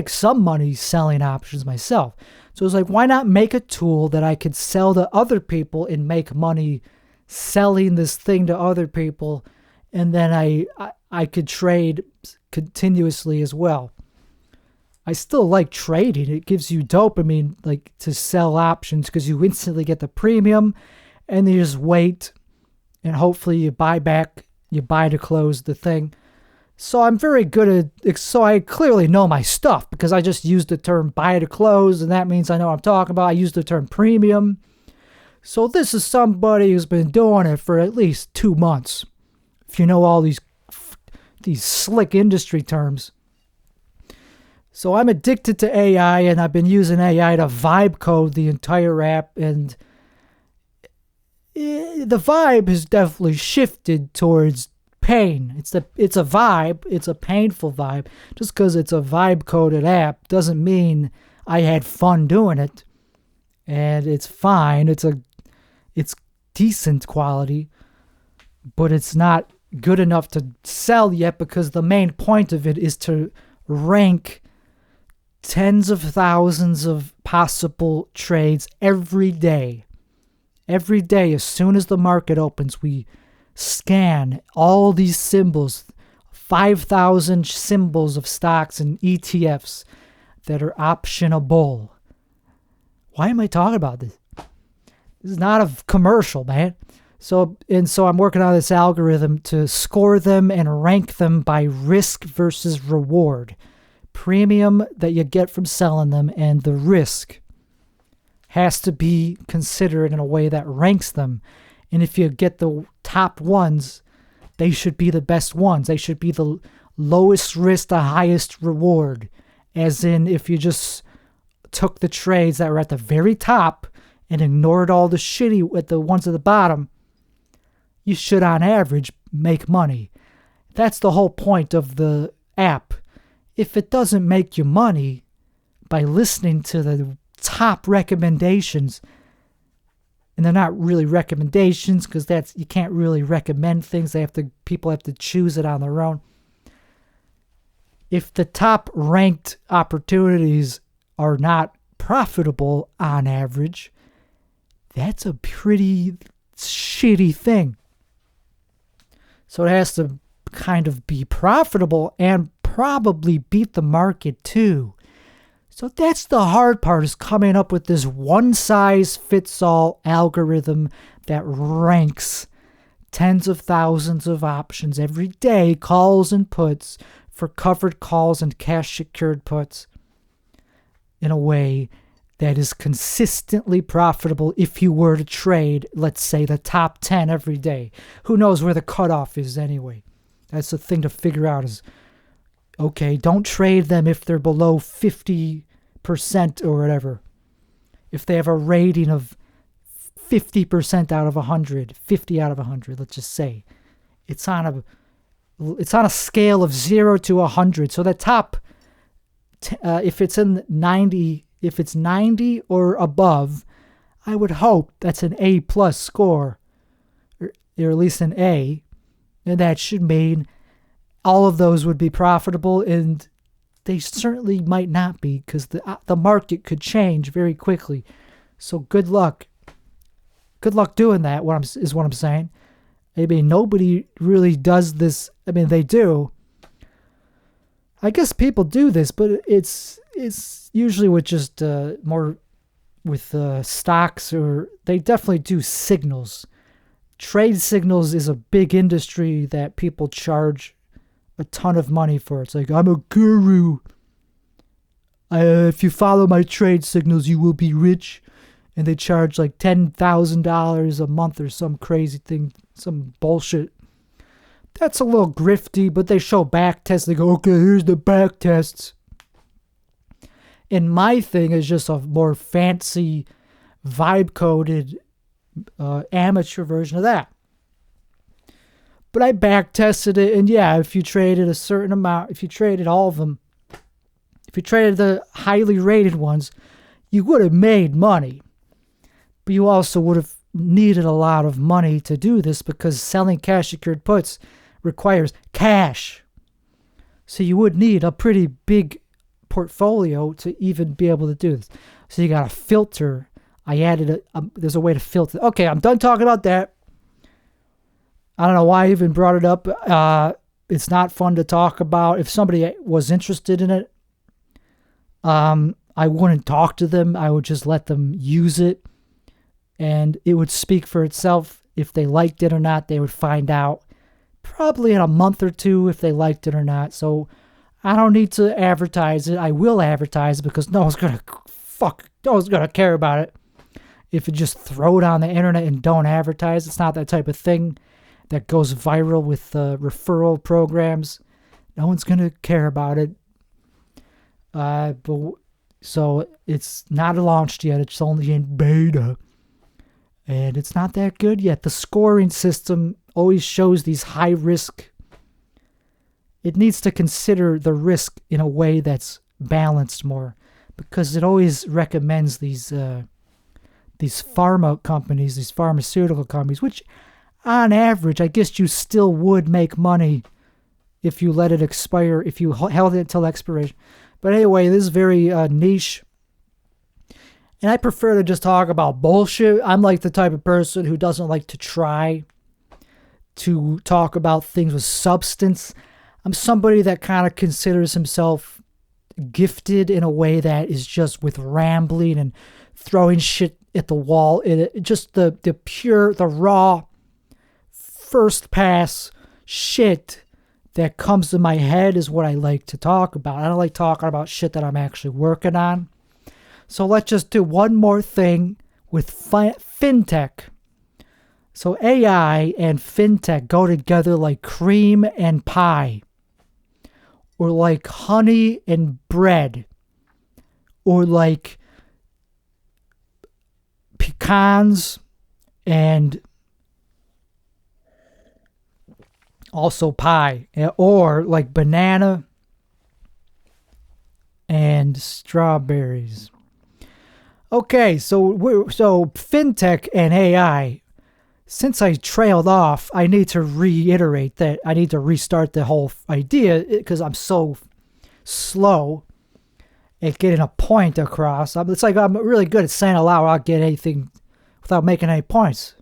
some money selling options myself. So it's like, why not make a tool that I could sell to other people and make money selling this thing to other people, and then I could trade continuously as well. I still like trading. It gives you dopamine, like, to sell options because you instantly get the premium and you just wait and hopefully you buy to close the thing. So I'm very good at it. So I clearly know my stuff because I just used the term buy to close, and that means I know what I'm talking about. I used the term premium. So this is somebody who's been doing it for at least 2 months. If you know all these slick industry terms. So I'm addicted to AI, and I've been using AI to vibe code the entire app, and the vibe has definitely shifted towards pain. It's a vibe. It's a painful vibe. Just because it's a vibe coded app doesn't mean I had fun doing it, and it's fine. It's decent quality, but it's not good enough to sell yet because the main point of it is to rank tens of thousands of possible trades every day Every day, as soon as the market opens, we scan all these symbols, 5,000 symbols of stocks and ETFs that are optionable. Why am I talking about this? This is not a commercial, man. So I'm working on this algorithm to score them and rank them by risk versus reward. Premium that you get from selling them and the risk has to be considered in a way that ranks them. And if you get the top ones, they should be the best ones. They should be the lowest risk, the highest reward. As in, if you just took the trades that were at the very top and ignored all the shitty at the ones at the bottom, you should, on average, make money. That's the whole point of the app. If it doesn't make you money by listening to the top recommendations, and they're not really recommendations because you can't really recommend things. People have to choose it on their own. If the top ranked opportunities are not profitable on average, that's a pretty shitty thing. So it has to kind of be profitable and probably beat the market too. So that's the hard part, is coming up with this one-size-fits-all algorithm that ranks tens of thousands of options every day, calls and puts, for covered calls and cash-secured puts, in a way that is consistently profitable if you were to trade, let's say, the top 10 every day. Who knows where the cutoff is anyway? That's the thing to figure out is, okay, don't trade them if they're below 50% or whatever. If they have a rating of 50% out of 100, 50 out of 100, let's just say. It's on a scale of 0 to 100. So the top, if it's 90 or above, I would hope that's an A+ score, or at least an A, and that should mean all of those would be profitable, and they certainly might not be, because the market could change very quickly. So good luck. Good luck doing that, is what I'm saying. I mean, nobody really does this. I mean, they do. I guess people do this, but it's usually with just more with stocks, or they definitely do signals. Trade signals is a big industry that people charge a ton of money for. It's like, I'm a guru. If you follow my trade signals, you will be rich. And they charge like $10,000 a month or some crazy thing, some bullshit. That's a little grifty, but they show back tests. They go, okay, here's the back tests. And my thing is just a more fancy, vibe-coded, amateur version of that. But I back tested it, and yeah, if you traded a certain amount, if you traded all of them, if you traded the highly rated ones, you would have made money. But you also would have needed a lot of money to do this, because selling cash secured puts requires cash. So you would need a pretty big portfolio to even be able to do this. So you got to filter. I added there's a way to filter. Okay, I'm done talking about that. I don't know why I even brought it up. It's not fun to talk about. If somebody was interested in it, I wouldn't talk to them. I would just let them use it, and it would speak for itself. If they liked it or not, they would find out probably in a month or two if they liked it or not. So I don't need to advertise it. I will advertise it because no one's gonna care about it. If you just throw it on the internet and don't advertise, it's not that type of thing that goes viral with referral programs. No one's gonna care about it. So it's not launched yet. It's only in beta. And it's not that good yet. The scoring system always shows these high risk. It needs to consider the risk in a way that's balanced more, because it always recommends these pharma companies, these pharmaceutical companies, which on average, I guess you still would make money if you let it expire, if you held it until expiration. But anyway, this is very niche. And I prefer to just talk about bullshit. I'm like the type of person who doesn't like to try to talk about things with substance. I'm somebody that kind of considers himself gifted in a way that is just with rambling and throwing shit at the wall. Just the pure, the raw, first pass shit that comes to my head is what I like to talk about. I don't like talking about shit that I'm actually working on. So let's just do one more thing with Fintech. So AI and Fintech go together like cream and pie, or like honey and bread, or like pecans and also pie, or like banana and strawberries. Okay, so Fintech and AI. Since I trailed off, I need to reiterate that I need to restart the whole idea because I'm so slow at getting a point across. It's like I'm really good at saying aloud, I'll get anything without making any points.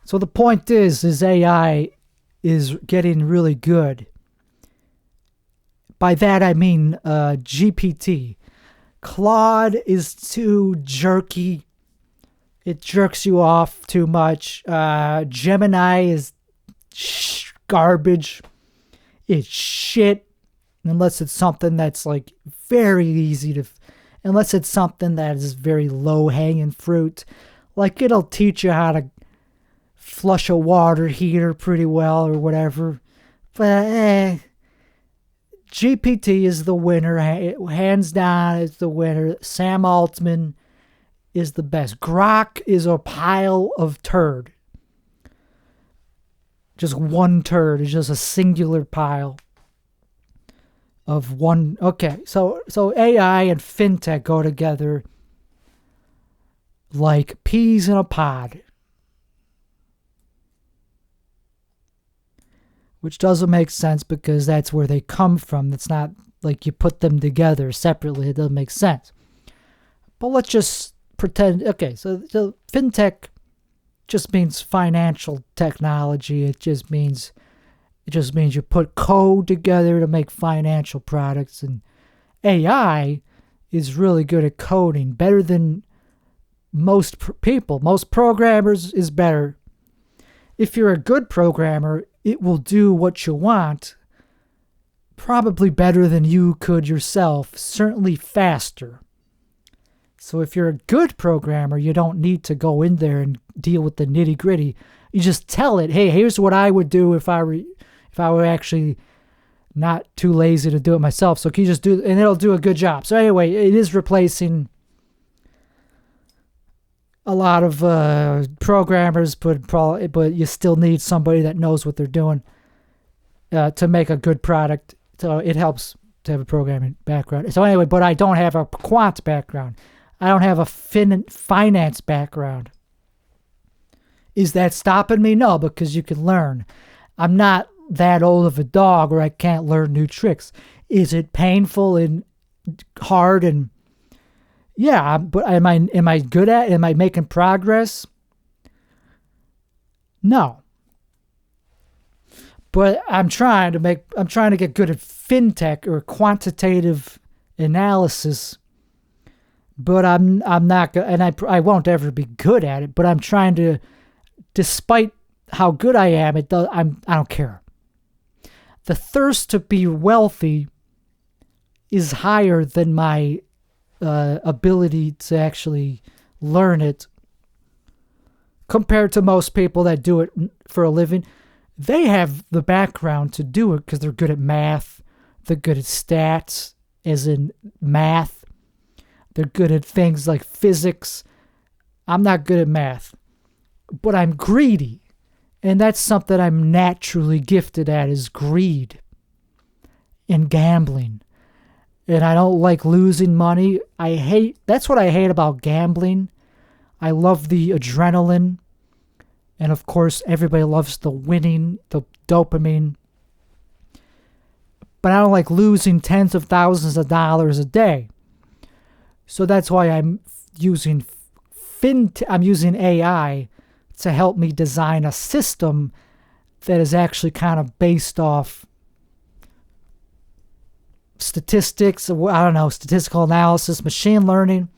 So the point is AI is getting really good. By that I mean GPT. Claude is too jerky. It jerks you off too much. Gemini is garbage. It's shit. Unless it's something that's like very easy to... Unless it's something that is very low-hanging fruit. Like it'll teach you how to flush a water heater pretty well or whatever. But GPT is the winner. Hands down, it's the winner. Sam Altman is the best. Grok is a pile of turd. Just one turd. It's just a singular pile of one. Okay, so AI and Fintech go together like peas in a pod. Which doesn't make sense because that's where they come from. It's not like you put them together separately. It doesn't make sense. But let's just pretend. Okay, so Fintech just means financial technology. It just means you put code together to make financial products. And AI is really good at coding, better than most people. Most programmers is better. If you're a good programmer, it will do what you want, probably better than you could yourself, certainly faster. So if you're a good programmer, you don't need to go in there and deal with the nitty-gritty. You just tell it, hey, here's what I would do if I were actually not too lazy to do it myself. So can you just do, and it'll do a good job. So anyway, it is replacing a lot of programmers, but you still need somebody that knows what they're doing to make a good product. So it helps to have a programming background. So anyway, but I don't have a quant background. I don't have a finance background. Is that stopping me? No, because you can learn. I'm not that old of a dog where I can't learn new tricks. Is it painful and hard and... Yeah, but am I good at it? Am I making progress? No. But I'm trying to get good at Fintech or quantitative analysis. But I'm not good, and I won't ever be good at it, but I'm trying to, despite how good I am, I don't care. The thirst to be wealthy is higher than my ability to actually learn it compared to most people that do it for a living. They have the background to do it because they're good at math. They're good at stats, as in math. They're good at things like physics. I'm not good at math, but I'm greedy. And that's something I'm naturally gifted at, is greed and gambling. And I don't like losing money. That's what I hate about gambling. I love the adrenaline. And of course, everybody loves the winning, the dopamine. But I don't like losing tens of thousands of dollars a day. So that's why I'm using I'm using AI to help me design a system that is actually kind of based off statistics, I don't know, statistical analysis, machine learning.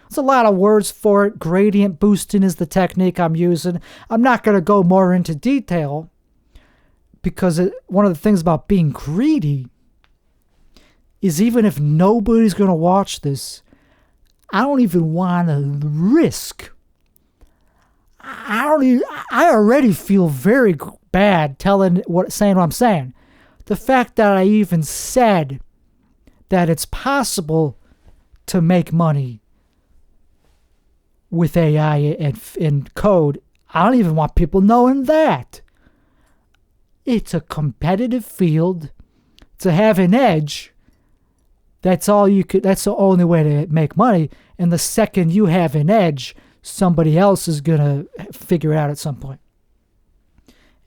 There's a lot of words for it. Gradient boosting is the technique I'm using. I'm not going to go more into detail because one of the things about being greedy is even if nobody's going to watch this, I don't even want to risk. I already feel very bad saying what I'm saying. The fact that I even said that it's possible to make money with AI and code, I don't even want people knowing that. It's a competitive field. To have an edge, that's the only way to make money. And the second you have an edge, somebody else is going to figure it out at some point.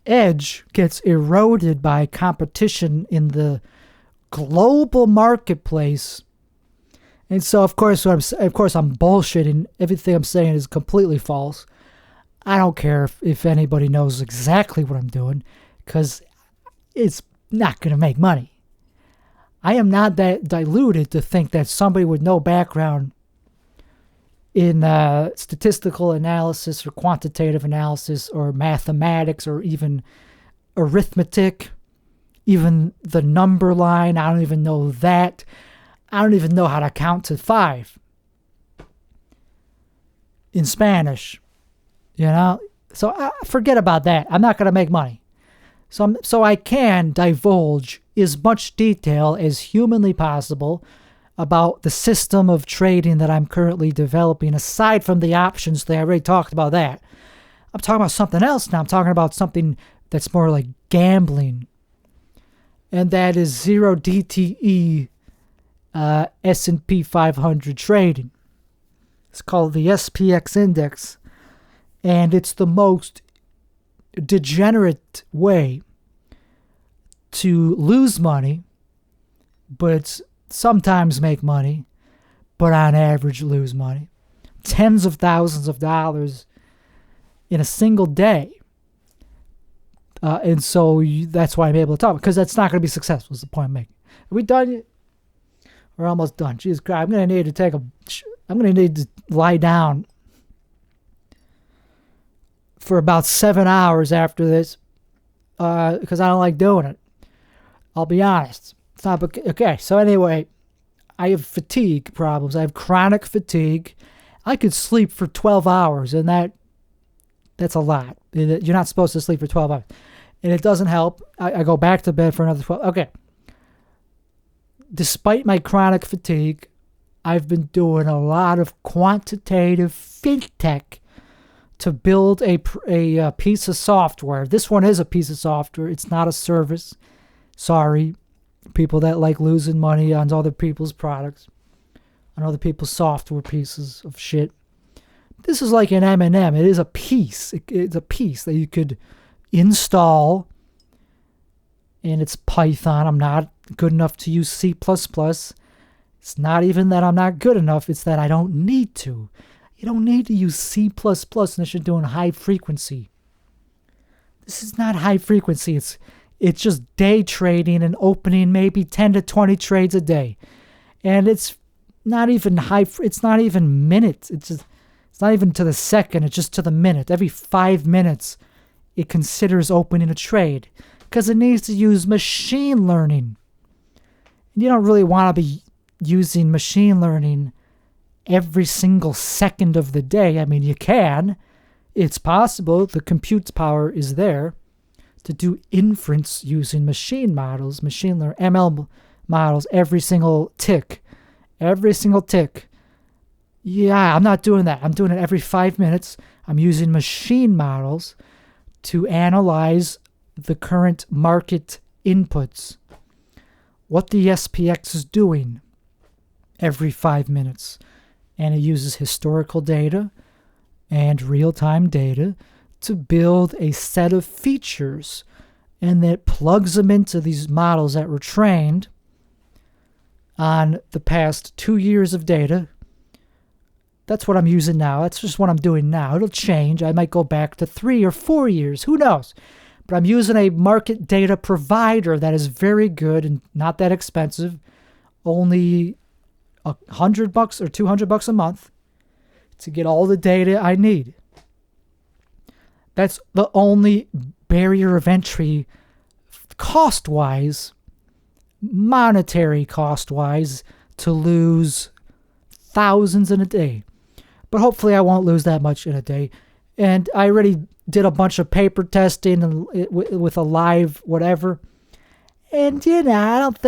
Edge gets eroded by competition in the global marketplace. And so, of course, I'm bullshitting. Everything I'm saying is completely false. I don't care if anybody knows exactly what I'm doing, because it's not going to make money. I am not that diluted to think that somebody with no background in statistical analysis or quantitative analysis or mathematics or even arithmetic, even the number line, I don't even know that. I don't even know how to count to 5 in Spanish, So forget about that. I'm not going to make money. So I can divulge as much detail as humanly possible about the system of trading that I'm currently developing, aside from the options that I already talked about that. I'm talking about something else now. I'm talking about something that's more like gambling. And that is zero DTE S&P 500 trading. It's called the SPX index. And it's the most degenerate way to lose money, but sometimes make money, but on average lose money. Tens of thousands of dollars in a single day. And so that's why I'm able to talk, because that's not going to be successful, is the point I'm making. Are we done yet? We're almost done. Jesus Christ, I'm going to need to lie down for about 7 hours after this, because I don't like doing it. I'll be honest. It's not okay. So anyway, I have fatigue problems. I have chronic fatigue. I could sleep for 12 hours, and that's a lot. You're not supposed to sleep for 12 hours. And it doesn't help. I go back to bed for another 12. Okay. Despite my chronic fatigue, I've been doing a lot of quantitative Fintech to build a piece of software. This one is a piece of software. It's not a service. Sorry, people that like losing money on other people's products, on other people's software pieces of shit. This is like an M&M. It is a piece. It's a piece that you could install, and it's Python. I'm not good enough to use C++. It's not even that I'm not good enough. It's that I don't need to. You don't need to use C++ unless you're doing high frequency. This is not high frequency. It's just day trading and opening maybe 10 to 20 trades a day. And it's not even it's not even minutes. It's not even to the second. It's just to the minute. Every 5 minutes, it considers opening a trade because it needs to use machine learning. And you don't really want to be using machine learning every single second of the day. I mean, you can. It's possible. The compute power is there to do inference using machine models, machine learning, ML models, every single tick. Every single tick. Yeah, I'm not doing that. I'm doing it every 5 minutes. I'm using machine models to analyze the current market inputs. What the SPX is doing every 5 minutes. And it uses historical data and real-time data to build a set of features, and it plugs them into these models that were trained on the past 2 years of data That's what I'm using now. That's just what I'm doing now. It'll change. I might go back to 3 or 4 years. Who knows? But I'm using a market data provider that is very good and not that expensive. Only $100 or $200 a month to get all the data I need. That's the only barrier of entry cost-wise, monetary cost-wise, to lose thousands in a day. But hopefully I won't lose that much in a day. And I already did a bunch of paper testing and with a live whatever. And, I don't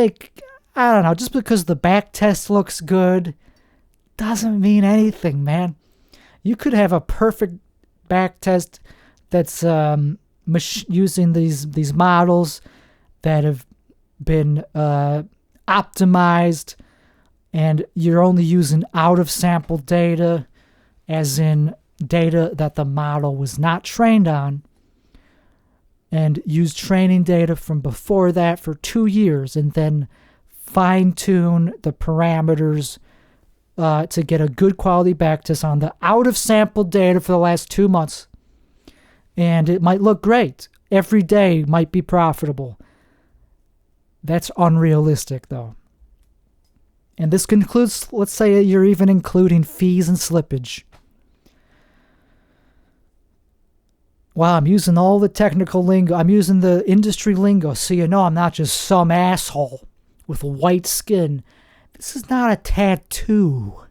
know, just because the back test looks good doesn't mean anything, man. You could have a perfect back test that's using these models that have been optimized, and you're only using out-of-sample data, as in data that the model was not trained on, and use training data from before that for 2 years, and then fine-tune the parameters to get a good quality backtest on the out-of-sample data for the last 2 months. And it might look great. Every day might be profitable. That's unrealistic, though. And this concludes, let's say you're even including fees and slippage. Wow, I'm using all the technical lingo. I'm using the industry lingo, so I'm not just some asshole with white skin. This is not a tattoo.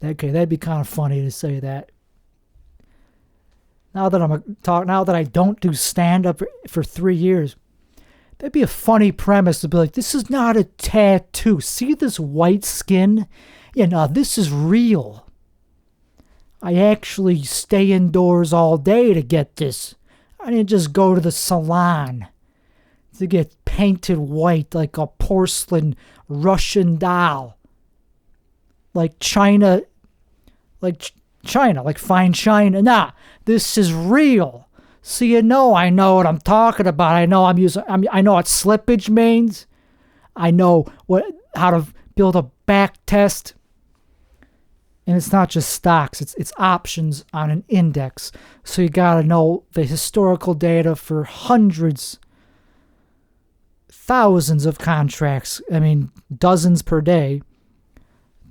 Okay, that'd be kind of funny to say that. Now that I don't do stand-up for 3 years, that'd be a funny premise to be like, this is not a tattoo. See this white skin? This is real. I actually stay indoors all day to get this. I didn't just go to the salon to get painted white like a porcelain Russian doll. Like China, like fine china. Nah, this is real. So I know what I'm talking about. I know I know what slippage means. I know how to build a back test. And it's not just stocks, it's options on an index. So you gotta know the historical data for hundreds, thousands of contracts. Dozens per day.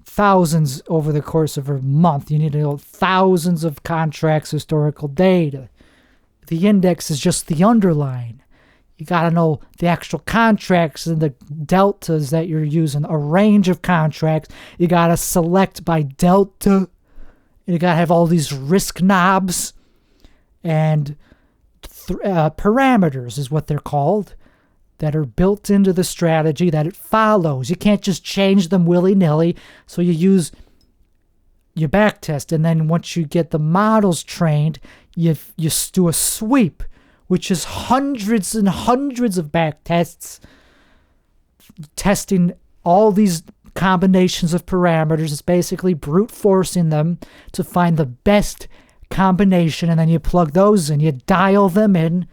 Thousands over the course of a month. You need to know thousands of contracts, historical data. The index is just the underline. You got to know the actual contracts and the deltas that you're using, a range of contracts. You got to select by delta. You got to have all these risk knobs and parameters is what they're called, that are built into the strategy that it follows. You can't just change them willy-nilly. So you use your back test, and then once you get the models trained, you do a sweep, which is hundreds and hundreds of back tests, testing all these combinations of parameters. It's basically brute forcing them to find the best combination, and then you plug those in, you dial them in,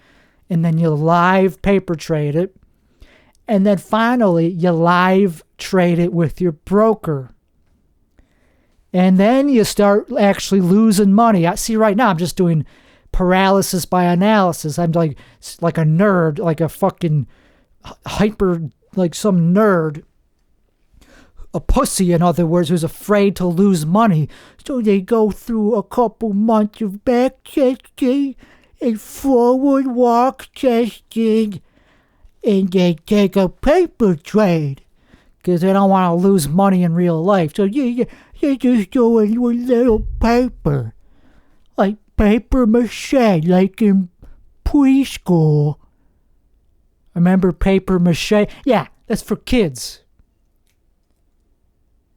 and then you live paper trade it. And then finally, you live trade it with your broker. And then you start actually losing money. I see right now I'm just doing paralysis by analysis. I'm like a nerd, like a fucking hyper, like some nerd. A pussy, in other words, who's afraid to lose money. So they go through a couple months of back testing and forward walk testing, and they take a paper trade because they don't want to lose money in real life. So you're just doing with little paper, like paper mache, like in preschool. Remember paper mache? Yeah, that's for kids.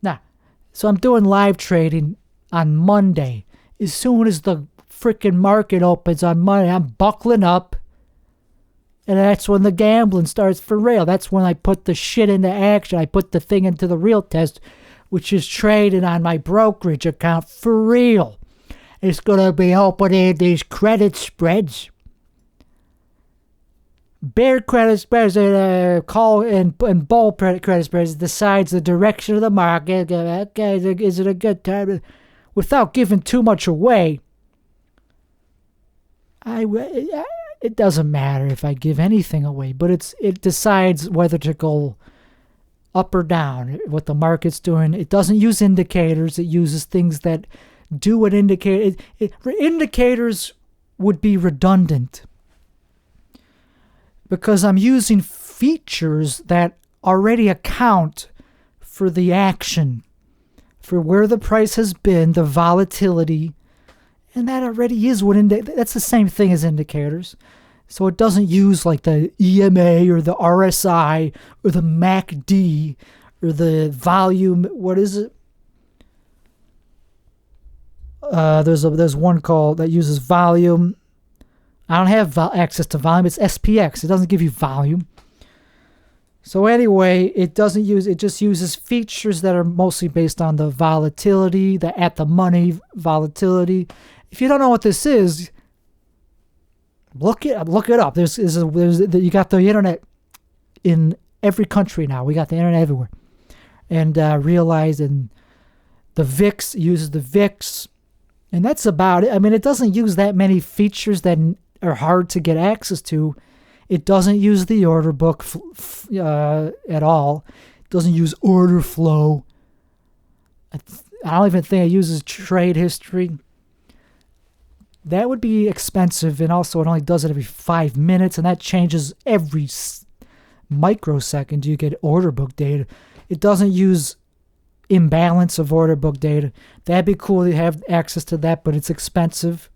Nah, so I'm doing live trading on Monday. As soon as the freaking market opens on Monday, I'm buckling up. And that's when the gambling starts for real. That's when I put the shit into action. I put the thing into the real test, which is trading on my brokerage account for real. It's going to be opening these credit spreads. bear credit spreads call and bull credit spreads decides the direction of the market. Okay, is it a good time? Without giving too much away, it doesn't matter if I give anything away, but it decides whether to go up or down, what the market's doing. It doesn't use indicators. It uses things that do what indicators would be redundant, because I'm using features that already account for the action, for where the price has been, the volatility, and that already is what that's the same thing as indicators. So it doesn't use like the EMA or the RSI or the MACD or the volume. What is it? There's one called that uses volume. I don't have access to volume. It's SPX. It doesn't give you volume. So anyway, it just uses features that are mostly based on the volatility, the at the money volatility. If you don't know what this is, look it up. You got the internet in every country now. We got the internet everywhere. And realize, and the VIX uses the VIX. And that's about it. I mean, it doesn't use that many features that are hard to get access to. It doesn't use the order book at all. It doesn't use order flow. I don't even think it uses trade history. That would be expensive, and also it only does it every 5 minutes, and that changes every microsecond. You get order book data. It doesn't use imbalance of order book data. That'd be cool to have access to that, but it's expensive.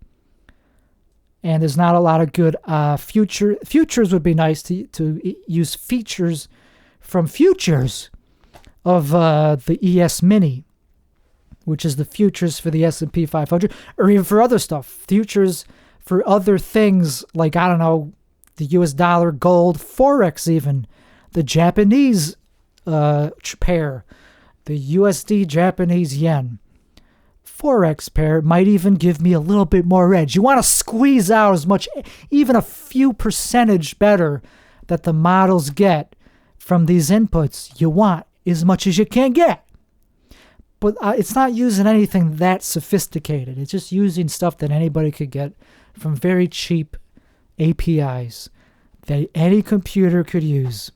And there's not a lot of good futures would be nice to use features from futures of the ES Mini, which is the futures for the S&P 500, or even for other stuff. Futures for other things like, I don't know, the US dollar, gold, Forex even, the Japanese pair, the USD Japanese yen. Forex pair might even give me a little bit more edge. You want to squeeze out as much, even a few percentage better that the models get from these inputs. You want as much as you can get. But it's not using anything that sophisticated. It's just using stuff that anybody could get from very cheap APIs that any computer could use.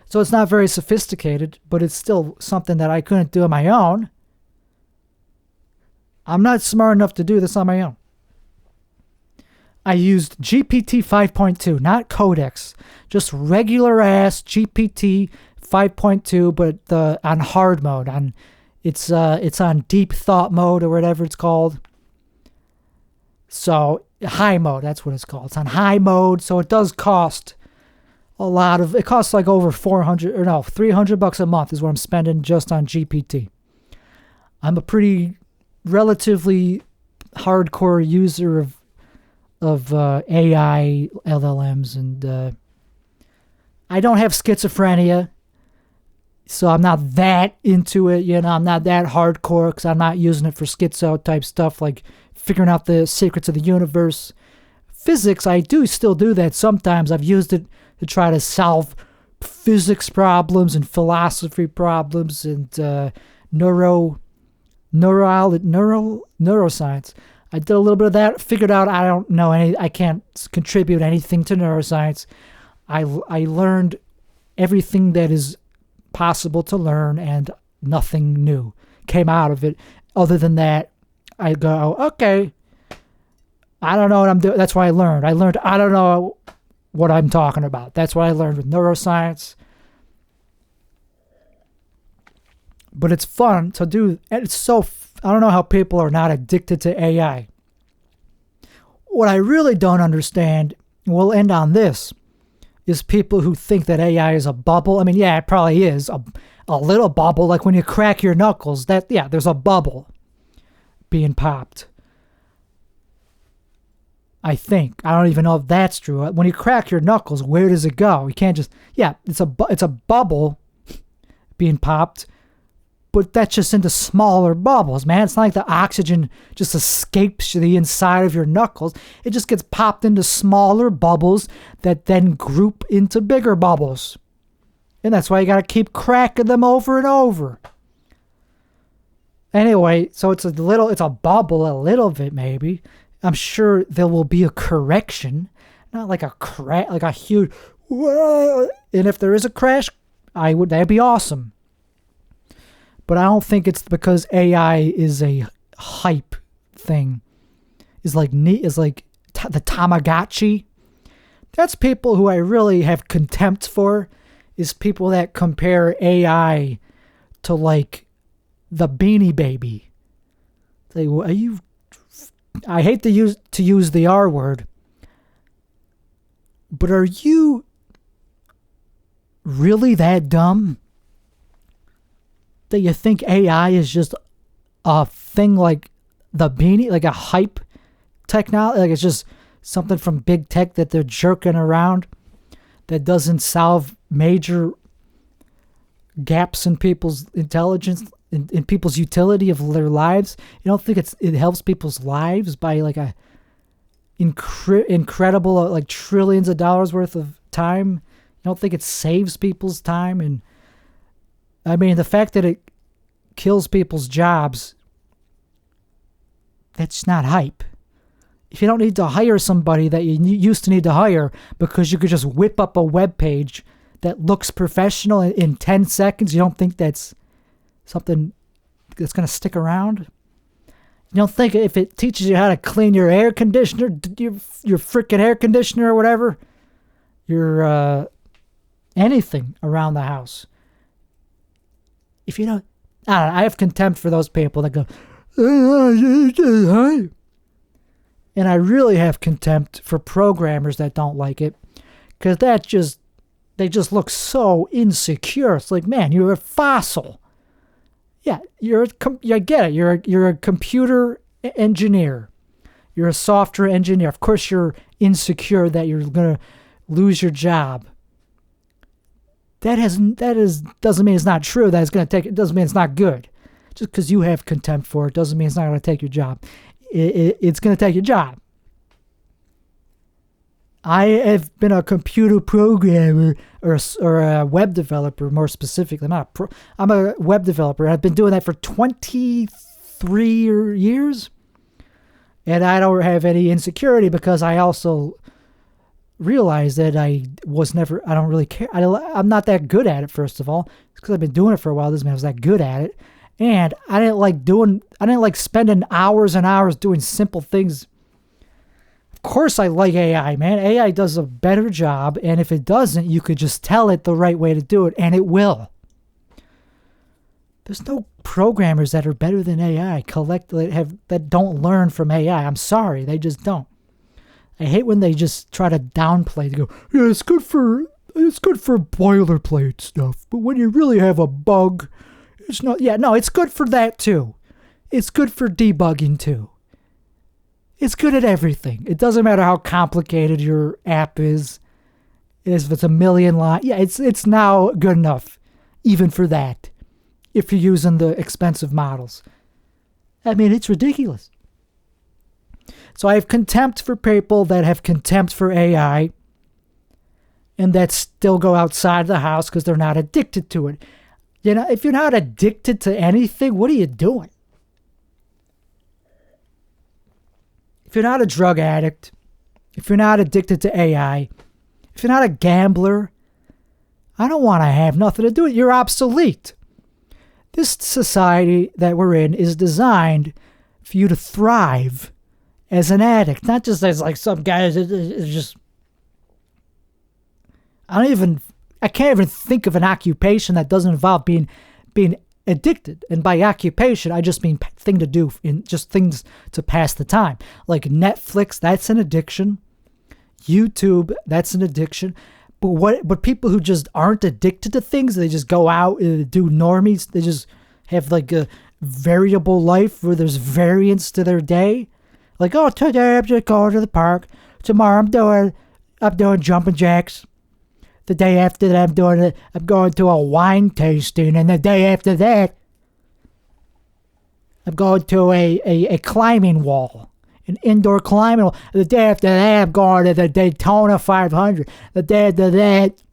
So it's not very sophisticated, but it's still something that I couldn't do on my own. I'm not smart enough to do this on my own. I used GPT 5.2, not Codex, just regular ass GPT 5.2, but on hard mode. It's on deep thought mode or whatever it's called. So high mode, that's what it's called. It's on high mode, so it does cost a lot of. It costs like over $300 a month is what I'm spending just on GPT. I'm a pretty relatively hardcore user of AI LLMs, and I don't have schizophrenia, so I'm not that into it. I'm not that hardcore because I'm not using it for schizo type stuff like figuring out the secrets of the universe. Physics, I do still do that sometimes. I've used it to try to solve physics problems and philosophy problems and neuroscience. I did a little bit of that, figured out I can't contribute anything to neuroscience. I learned everything that is possible to learn, and nothing new came out of it. Other than that, I go, okay, I don't know what I'm doing. That's what I learned. I don't know what I'm talking about. That's what I learned with neuroscience. But it's fun to do. And it's I don't know how people are not addicted to AI. What I really don't understand, and we'll end on this, is people who think that AI is a bubble. I mean, yeah, it probably is a little bubble. Like when you crack your knuckles, there's a bubble being popped. I think. I don't even know if that's true. When you crack your knuckles, where does it go? You can't just, it's a bubble being popped. but that's just into smaller bubbles, man. It's not like the oxygen just escapes the inside of your knuckles. It just gets popped into smaller bubbles that then group into bigger bubbles. And that's why you got to keep cracking them over and over. Anyway, so it's a bubble, a little bit maybe. I'm sure there will be a correction, not like a crash, like a huge, and if there is a crash, that'd be awesome. But I don't think it's because AI is a hype thing. Is like the Tamagotchi. That's people who I really have contempt for. Is people that compare AI to like the Beanie Baby. Like, are you? I hate to use the R word, but are you really that dumb that you think AI is just a thing like the Beanie, like a hype technology? Like it's just something from big tech that they're jerking around that doesn't solve major gaps in people's intelligence, in people's utility of their lives. You don't think it helps people's lives by like a incredible like trillions of dollars worth of time? You don't think it saves people's time? And I mean, the fact that it kills people's jobs, that's not hype. If you don't need to hire somebody that you used to need to hire because you could just whip up a web page that looks professional in 10 seconds, you don't think that's something that's going to stick around? You don't think if it teaches you how to clean your air conditioner, your freaking air conditioner or whatever, your anything around the house, if you don't, I have contempt for those people that go, and I really have contempt for programmers that don't like it, because they just look so insecure. It's like, man, you're a fossil. Yeah, I get it. You're a computer engineer. You're a software engineer. Of course, you're insecure that you're gonna lose your job. Doesn't mean it's not true. It doesn't mean it's not good. Just because you have contempt for it doesn't mean it's not going to take your job. It's going to take your job. I have been a computer programmer or a web developer, more specifically. I'm a web developer. I've been doing that for 23 years, and I don't have any insecurity because I also realize that I don't really care. I'm not that good at it, first of all. It's because I've been doing it for a while. Doesn't mean I was that good at it. And I didn't like spending hours and hours doing simple things. Of course I like AI, man. AI does a better job, and if it doesn't, you could just tell it the right way to do it, and it will. There's no programmers that are better than AI that don't learn from AI. I'm sorry, they just don't. I hate when they just try to downplay. They go, yeah, it's good for boilerplate stuff, but when you really have a bug, it's not. Yeah, no, it's good for that too. It's good for debugging too. It's good at everything. It doesn't matter how complicated your app is. If it's a million lines, yeah, it's now good enough, even for that, if you're using the expensive models. I mean, it's ridiculous. So I have contempt for people that have contempt for AI and that still go outside the house because they're not addicted to it. You know, if you're not addicted to anything, what are you doing? If you're not a drug addict, if you're not addicted to AI, if you're not a gambler, I don't want to have nothing to do with it. You're obsolete. This society that we're in is designed for you to thrive as an addict, not just as like some guys. It's just I can't even think of an occupation that doesn't involve being addicted. And by occupation, I just mean thing to do, just things to pass the time. Like Netflix, that's an addiction. YouTube, that's an addiction. But people who just aren't addicted to things, they just go out and do normies. They just have like a variable life where there's variance to their day. Like, oh, today I'm just going to the park. Tomorrow I'm doing jumping jacks. The day after that I'm going to a wine tasting, and the day after that I'm going to a climbing wall, an indoor climbing wall. The day after that, I'm going to the Daytona 500. The day after that,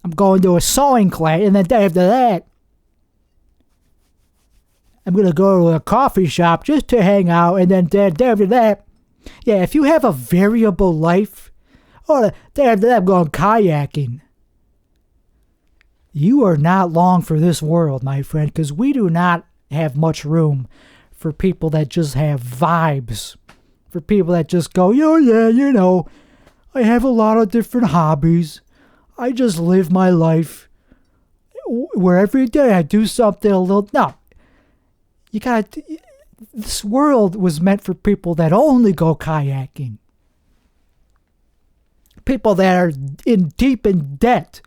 I'm going to a sewing class. And the day after that, I'm going to go to a coffee shop just to hang out. And then the day after that, yeah, if you have a variable life, or the day after that, I'm going kayaking. You are not long for this world, my friend, because we do not have much room for people that just have vibes. For people that just go, oh yeah, you know, I have a lot of different hobbies. I just live my life where every day I do something a little. No. This world was meant for people that only go kayaking. People that are deep in debt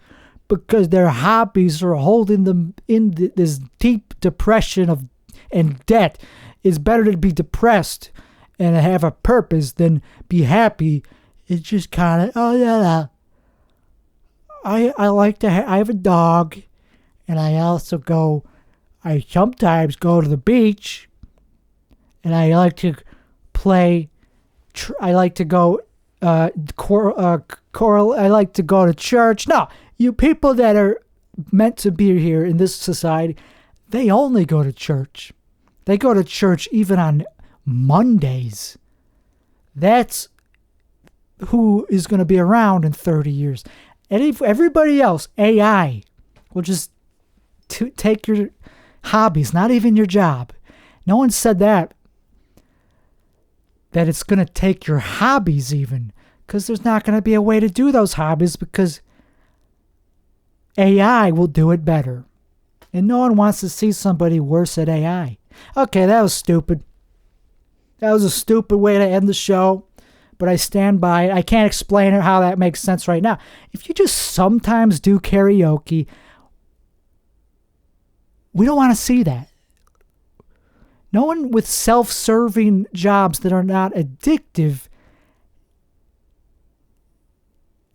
because their hobbies are holding them in this deep depression and debt. It's better to be depressed and have a purpose than be happy. It's just kind of, oh yeah. I like to I have a dog, and I sometimes go to the beach, and I like to play, I like to go, I like to go to church. No, you people that are meant to be here in this society, they only go to church. They go to church even on Mondays. That's who is going to be around in 30 years. And everybody else, AI, will just take your hobbies, not even your job. No one said that it's going to take your hobbies even, because there's not going to be a way to do those hobbies because AI will do it better. And no one wants to see somebody worse at AI. Okay, that was stupid. That was a stupid way to end the show. But I stand by it. I can't explain how that makes sense right now. If you just sometimes do karaoke, we don't want to see that. No one with self-serving jobs that are not addictive,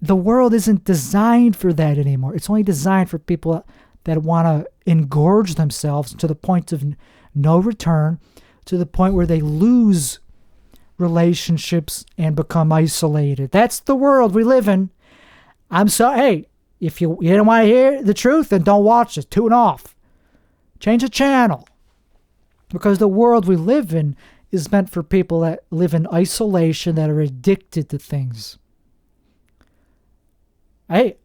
the world isn't designed for that anymore. It's only designed for people that want to engorge themselves to the point of no return, to the point where they lose relationships and become isolated. That's the world we live in. I'm sorry. Hey, if you don't want to hear the truth, then don't watch it. Tune off. Change the channel. Because the world we live in is meant for people that live in isolation, that are addicted to things. Hey,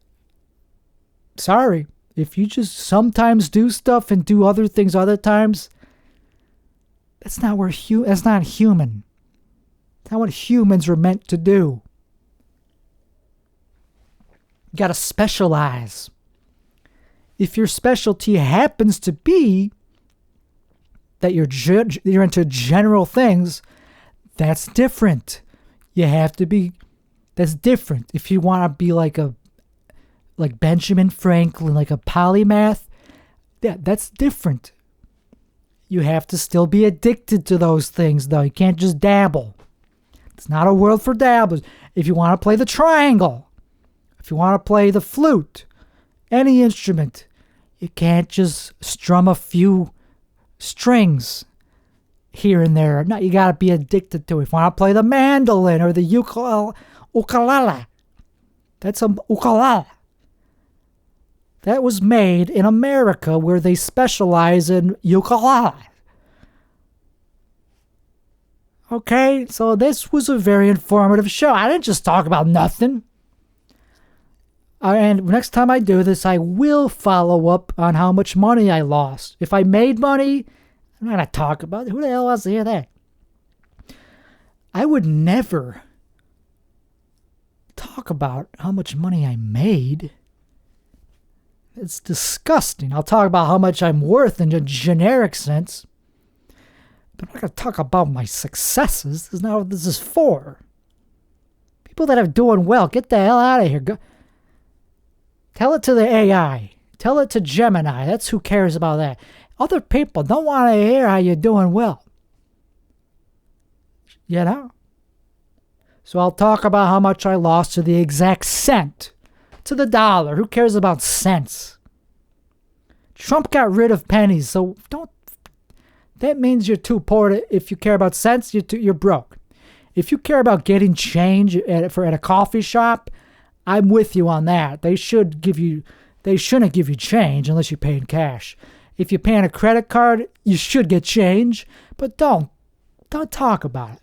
sorry. If you just sometimes do stuff and do other things other times, that's not that's not human. That's not what humans are meant to do. You gotta specialize. If your specialty happens to be that you're into general things, that's different. You have to be. That's different. If you want to be like Benjamin Franklin, like a polymath, that's different. You have to still be addicted to those things, though. You can't just dabble. It's not a world for dabblers. If you want to play the triangle, if you want to play the flute, any instrument, you can't just strum a few strings here and there. No, you got to be addicted to it. If you want to play the mandolin or the ukulele, that's a ukulele. That was made in America, where they specialize in ukulele. Okay, so this was a very informative show. I didn't just talk about nothing. And next time I do this, I will follow up on how much money I lost. If I made money, I'm not going to talk about it. Who the hell wants to hear that? I would never talk about how much money I made. It's disgusting. I'll talk about how much I'm worth in a generic sense. But I'm not going to talk about my successes. This is not what this is for. People that are doing well, get the hell out of here. Go. Tell it to the AI. Tell it to Gemini. That's who cares about that. Other people don't want to hear how you're doing well. You know? So I'll talk about how much I lost to the exact cent. To the dollar. Who cares about cents? Trump got rid of pennies, so don't that means you're too poor. If you care about cents, you're broke. If you care about getting change at a coffee shop, I'm with you on that. They shouldn't give you change unless you pay in cash. If you're paying a credit card, you should get change, but don't talk about it.